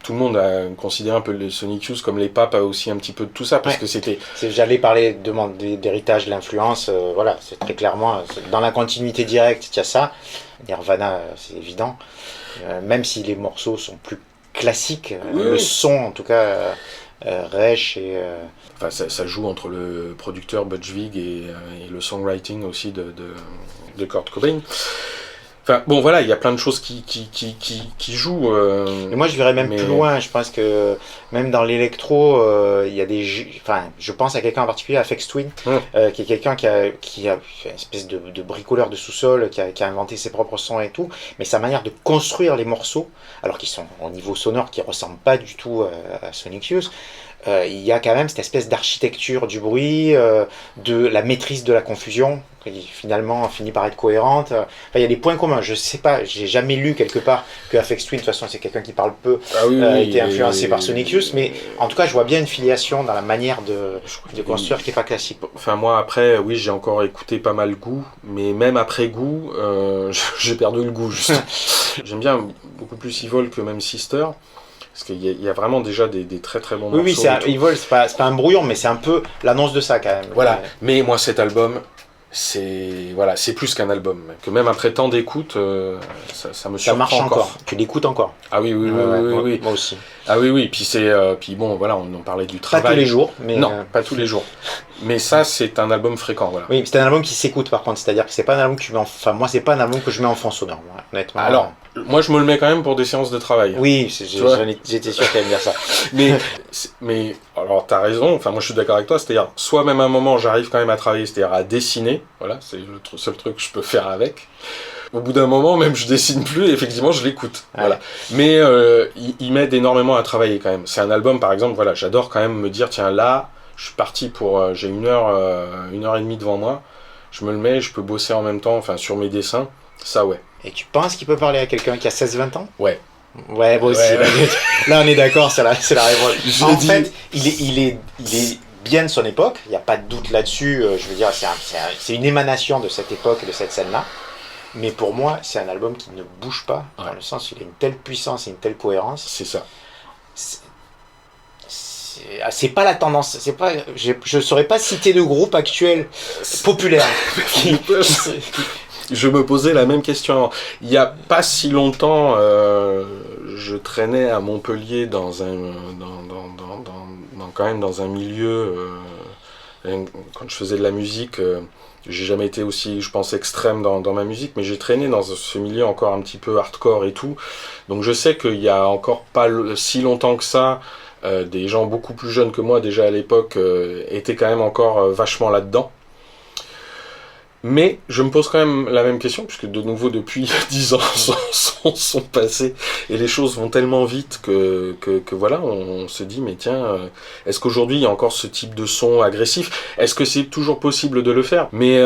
tout le monde a considéré un peu les Sonic Youth comme les papes aussi un petit peu de tout ça parce que c'était... J'allais parler d'héritage, de l'influence, voilà, c'est très clairement, dans la continuité directe, il y a ça. Nirvana, c'est évident. Même si les morceaux sont plus classiques, le son en tout cas... Reich et... Enfin, ça joue entre le producteur Butch Vig et le songwriting aussi de Kurt Cobain. Enfin, bon, voilà, il y a plein de choses qui jouent. Et moi, je dirais même plus loin. Je pense que même dans l'électro, il y a enfin, je pense à quelqu'un en particulier, Aphex Twin, qui est quelqu'un qui a une espèce de bricoleur de sous-sol, qui a inventé ses propres sons et tout. Mais sa manière de construire les morceaux, alors qu'ils sont au niveau sonore qui ressemble pas du tout à Sonic Youth, il y a quand même cette espèce d'architecture du bruit, de la maîtrise de la confusion, qui finalement finit par être cohérente. Enfin, il y a des points communs. Je sais pas, j'ai jamais lu quelque part que Aphex Twin, de toute façon c'est quelqu'un qui parle peu, était influencé par Sonic Youth, mais en tout cas je vois bien une filiation dans la manière de construire qui est pas classique. Enfin moi après, oui j'ai encore écouté pas mal Goût, mais même après Goût, j'ai perdu le goût juste. J'aime bien beaucoup plus Evil que même Sister. Parce qu'il y a vraiment déjà des très très bons morceaux. Oui, Evil, c'est pas un brouillon, mais c'est un peu l'annonce de ça quand même. Voilà, mais moi cet album, c'est plus qu'un album. Que même après tant d'écoutes, ça me surprend. Ça marche encore. Tu l'écoutes encore. Ah oui, oui. Moi aussi. Ah oui, puis bon, voilà, on en parlait du travail. Pas tous les jours, mais... Non, pas tous les jours. Mais ça, c'est un album fréquent, voilà. Oui, c'est un album qui s'écoute par contre, c'est-à-dire que c'est pas un album que tu mets Enfin, moi, c'est pas un album que je mets en fond sonore, honnêtement. Alors, moi, je me le mets quand même pour des séances de travail. Oui, j'étais sûr qu'elle allait dire ça. mais alors, t'as raison, enfin, moi, je suis d'accord avec toi, c'est-à-dire, soit même à un moment, j'arrive quand même à travailler, c'est-à-dire à dessiner, voilà, c'est le seul truc que je peux faire avec. Au bout d'un moment, même je dessine plus et effectivement je l'écoute. Ouais. Voilà. Mais il m'aide énormément à travailler quand même. C'est un album, par exemple, voilà, j'adore quand même me dire, tiens, là, je suis parti pour... j'ai 1 heure et demie devant moi, je me le mets, je peux bosser en même temps, enfin, sur mes dessins, ça ouais. Et tu penses qu'il peut parler à quelqu'un qui a 16-20 ans ? Ouais. Ouais, moi aussi. Ouais. Là, on est d'accord, c'est la révolte. En fait, il est bien de son époque, il n'y a pas de doute là-dessus. Je veux dire, c'est une émanation de cette époque et de cette scène-là. Mais pour moi, c'est un album qui ne bouge pas, dans le sens où il a une telle puissance et une telle cohérence. C'est ça. C'est pas la tendance. C'est pas. Je saurais pas citer de groupe actuel populaire. Je me posais la même question. Il y a pas si longtemps, je traînais à Montpellier quand même dans un milieu. Quand je faisais de la musique. J'ai jamais été aussi, je pense, extrême dans ma musique, mais j'ai traîné dans ce milieu encore un petit peu hardcore et tout. Donc je sais qu'il y a encore pas si longtemps que ça, des gens beaucoup plus jeunes que moi déjà à l'époque étaient quand même encore vachement là-dedans. Mais je me pose quand même la même question, puisque de nouveau depuis 10 ans sont passés et les choses vont tellement vite que voilà, on se dit mais tiens, est-ce qu'aujourd'hui il y a encore ce type de son agressif ? Est-ce que c'est toujours possible de le faire ? Mais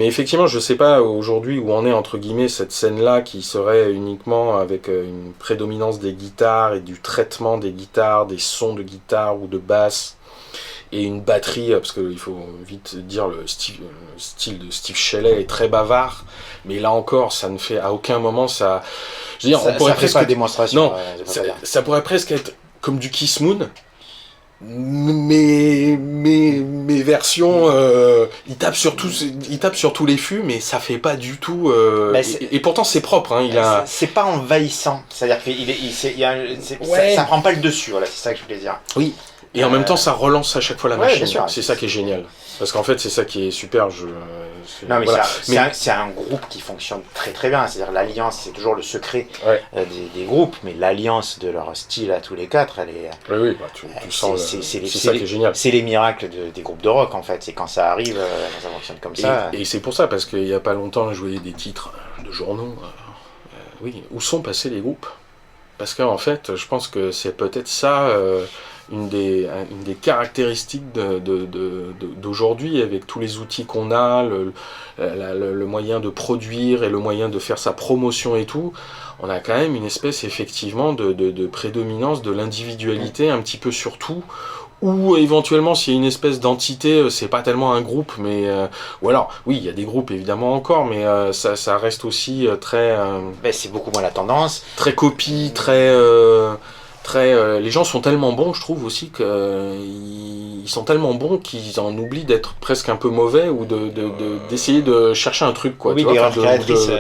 effectivement, je sais pas aujourd'hui où en est entre guillemets cette scène-là qui serait uniquement avec une prédominance des guitares et du traitement des guitares, des sons de guitare ou de basse. Et une batterie, parce qu'il faut vite dire le style de Steve Shelley est très bavard, mais là encore, ça ne fait à aucun moment ça. Je veux dire, on pourrait presque pas démonstration. Non, ça pourrait presque être comme du Kiss Moon, mais version, il tape sur tous les fûts, mais ça fait pas du tout. Et pourtant c'est propre, hein. C'est pas envahissant, c'est-à-dire que ça prend pas le dessus. Voilà, c'est ça que je voulais dire. Oui. Et en même temps, ça relance à chaque fois la Ouais, machine. bien sûr. C'est ça qui est génial. Parce qu'en fait, c'est ça qui est super. Non, mais voilà. c'est un groupe qui fonctionne très très bien. C'est-à-dire l'alliance, c'est toujours le secret Ouais. des groupes, mais l'alliance de leur style à tous les quatre, elle est. Oui, bah, tu sens. C'est ça qui est génial. C'est les miracles des groupes de rock en fait. C'est quand ça arrive, quand ça fonctionne comme ça. Et c'est pour ça, parce qu'il n'y a pas longtemps, je voyais des titres de journaux. Oui, où sont passés les groupes ? Parce qu'en fait, je pense que c'est peut-être ça. Une des caractéristiques d'aujourd'hui, avec tous les outils qu'on a, le moyen de produire et le moyen de faire sa promotion et tout, on a quand même une espèce effectivement de prédominance de l'individualité un petit peu sur tout, ou éventuellement s'il y a une espèce d'entité, c'est pas tellement un groupe, mais ou alors oui, il y a des groupes évidemment encore, mais ça reste aussi très c'est beaucoup moins la tendance. très copie, très les gens sont tellement bons, je trouve aussi qu'ils sont tellement bons qu'ils en oublient d'être presque un peu mauvais ou d'essayer de chercher un truc, quoi. Oui, tu vois, l'erreur créatrice.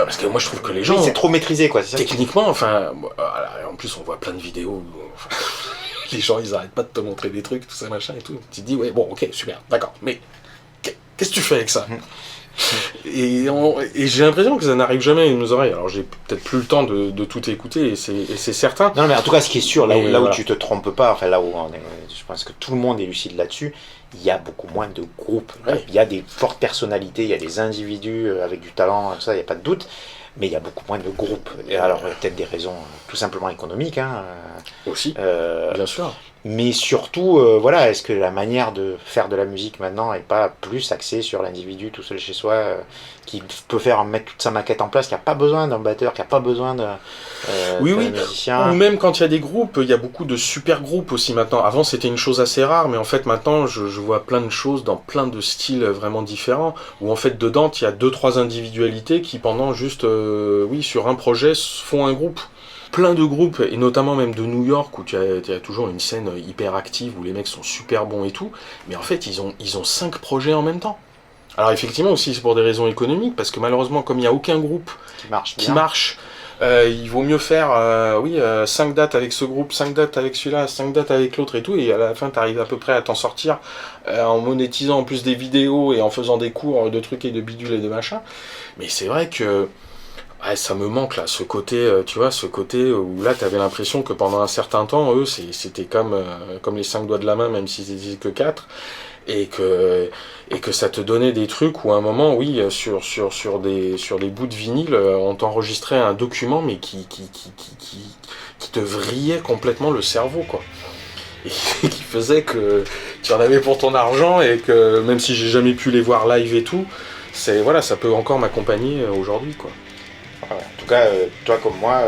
parce que moi je trouve que les gens, oui, c'est trop maîtrisé, quoi. C'est ça techniquement, enfin, voilà, en plus on voit plein de vidéos où, enfin, les gens ils arrêtent pas de te montrer des trucs, tout ça machin et tout. Tu te dis ouais, bon, ok, super, d'accord, mais qu'est-ce que tu fais avec ça? Et j'ai l'impression que ça n'arrive jamais à nos oreilles. Alors j'ai peut-être plus le temps de tout écouter, et c'est certain. Non, mais en tout cas, ce qui est sûr, là voilà. où tu te trompes pas, enfin là où je pense que tout le monde est lucide là-dessus, il y a beaucoup moins de groupes. Ouais. Il y a des fortes personnalités, il y a des individus avec du talent, ça, il n'y a pas de doute. Mais il y a beaucoup moins de groupes. Et alors, il y a peut-être des raisons tout simplement économiques. Aussi, bien sûr. Mais surtout, voilà, est-ce que la manière de faire de la musique maintenant n'est pas plus axée sur l'individu tout seul chez soi, qui peut mettre toute sa maquette en place, qui n'a pas besoin d'un batteur, qui n'a pas besoin d'un musicien. Ou même quand il y a des groupes, il y a beaucoup de super groupes aussi maintenant. Avant, c'était une chose assez rare, mais en fait, maintenant, je vois plein de choses dans plein de styles vraiment différents, où en fait, dedans, il y a 2-3 individualités qui, pendant juste, sur un projet, font un groupe. Plein de groupes, et notamment même de New York, où tu as toujours une scène hyper active, où les mecs sont super bons et tout, mais en fait, ils ont 5 projets en même temps. Alors effectivement, aussi, c'est pour des raisons économiques, parce que malheureusement, comme il n'y a aucun groupe qui marche, il vaut mieux faire 5 dates avec ce groupe, 5 dates avec celui-là, 5 dates avec l'autre et tout, et à la fin, tu arrives à peu près à t'en sortir en monétisant en plus des vidéos et en faisant des cours de trucs et de bidules et de machin. Mais c'est vrai que ça me manque là, ce côté, tu vois, ce côté où là t'avais l'impression que pendant un certain temps, eux, c'était comme les 5 doigts de la main, même si c'était que 4, et que ça te donnait des trucs où à un moment, oui, sur des bouts de vinyle, on t'enregistrait un document, mais qui te vrillait complètement le cerveau, quoi. Et qui faisait que tu en avais pour ton argent, et que même si j'ai jamais pu les voir live et tout, ça peut encore m'accompagner aujourd'hui, quoi. En tout cas, toi comme moi,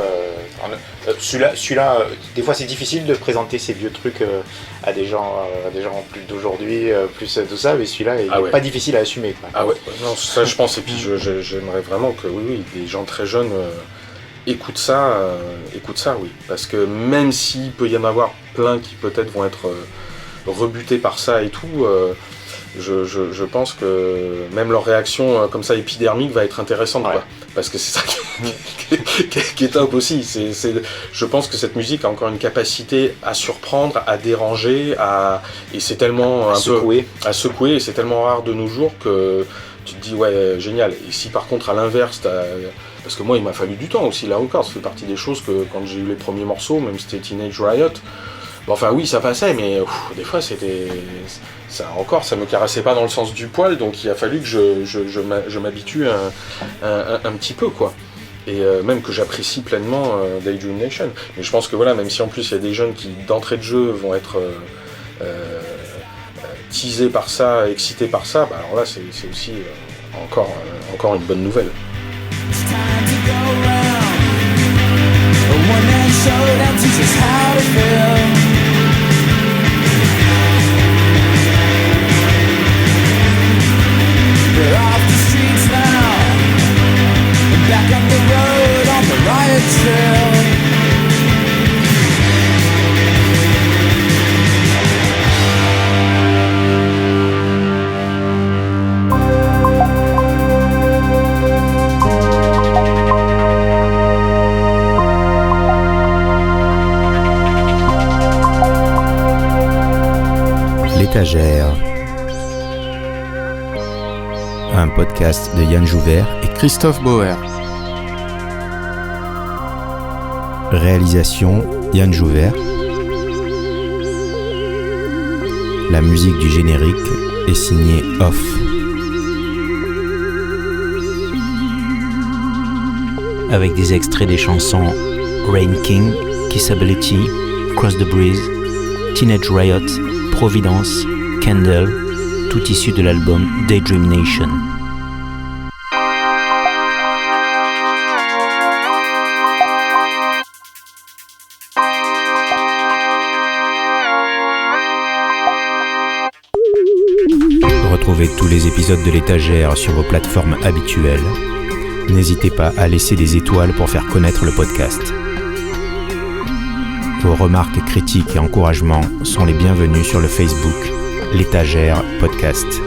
celui-là, des fois c'est difficile de présenter ces vieux trucs à des gens plus d'aujourd'hui, plus tout ça, mais celui-là, il n'est pas difficile à assumer, quoi. Ah ouais, non, ça je pense, et puis j'aimerais vraiment que des gens très jeunes écoutent ça, oui. Parce que même s'il peut y en avoir plein qui peut-être vont être rebutés par ça et tout, je pense que même leur réaction comme ça épidermique va être intéressante, quoi. Parce que c'est ça qui est top aussi. Je pense que cette musique a encore une capacité à surprendre, à déranger, et c'est tellement à secouer, et c'est tellement rare de nos jours que tu te dis ouais, génial. Et si par contre à l'inverse, parce que moi il m'a fallu du temps aussi, là encore, ça fait partie des choses que quand j'ai eu les premiers morceaux, même si c'était Teenage Riot, enfin oui, ça passait, mais des fois ça me caressait pas dans le sens du poil, donc il a fallu que je m'habitue un petit peu, quoi. Et même que j'apprécie pleinement Daydream Nation. Mais je pense que voilà, même si en plus il y a des jeunes qui d'entrée de jeu vont être teasés par ça, excités par ça, bah alors là c'est aussi encore une bonne nouvelle. They're off the streets now, and back on the road on the riot trail. L'étagère. Un podcast de Yann Jouvert et Christophe Bauer. Réalisation Yann Jouvert. La musique du générique est signée Off. Avec des extraits des chansons Rain King, Kissability, Cross the Breeze, Teenage Riot, Providence, Candle, tout issu de l'album Daydream Nation. Retrouvez tous les épisodes de l'étagère sur vos plateformes habituelles. N'hésitez pas à laisser des étoiles pour faire connaître le podcast. Vos remarques, critiques et encouragements sont les bienvenus sur le Facebook L'étagère podcast.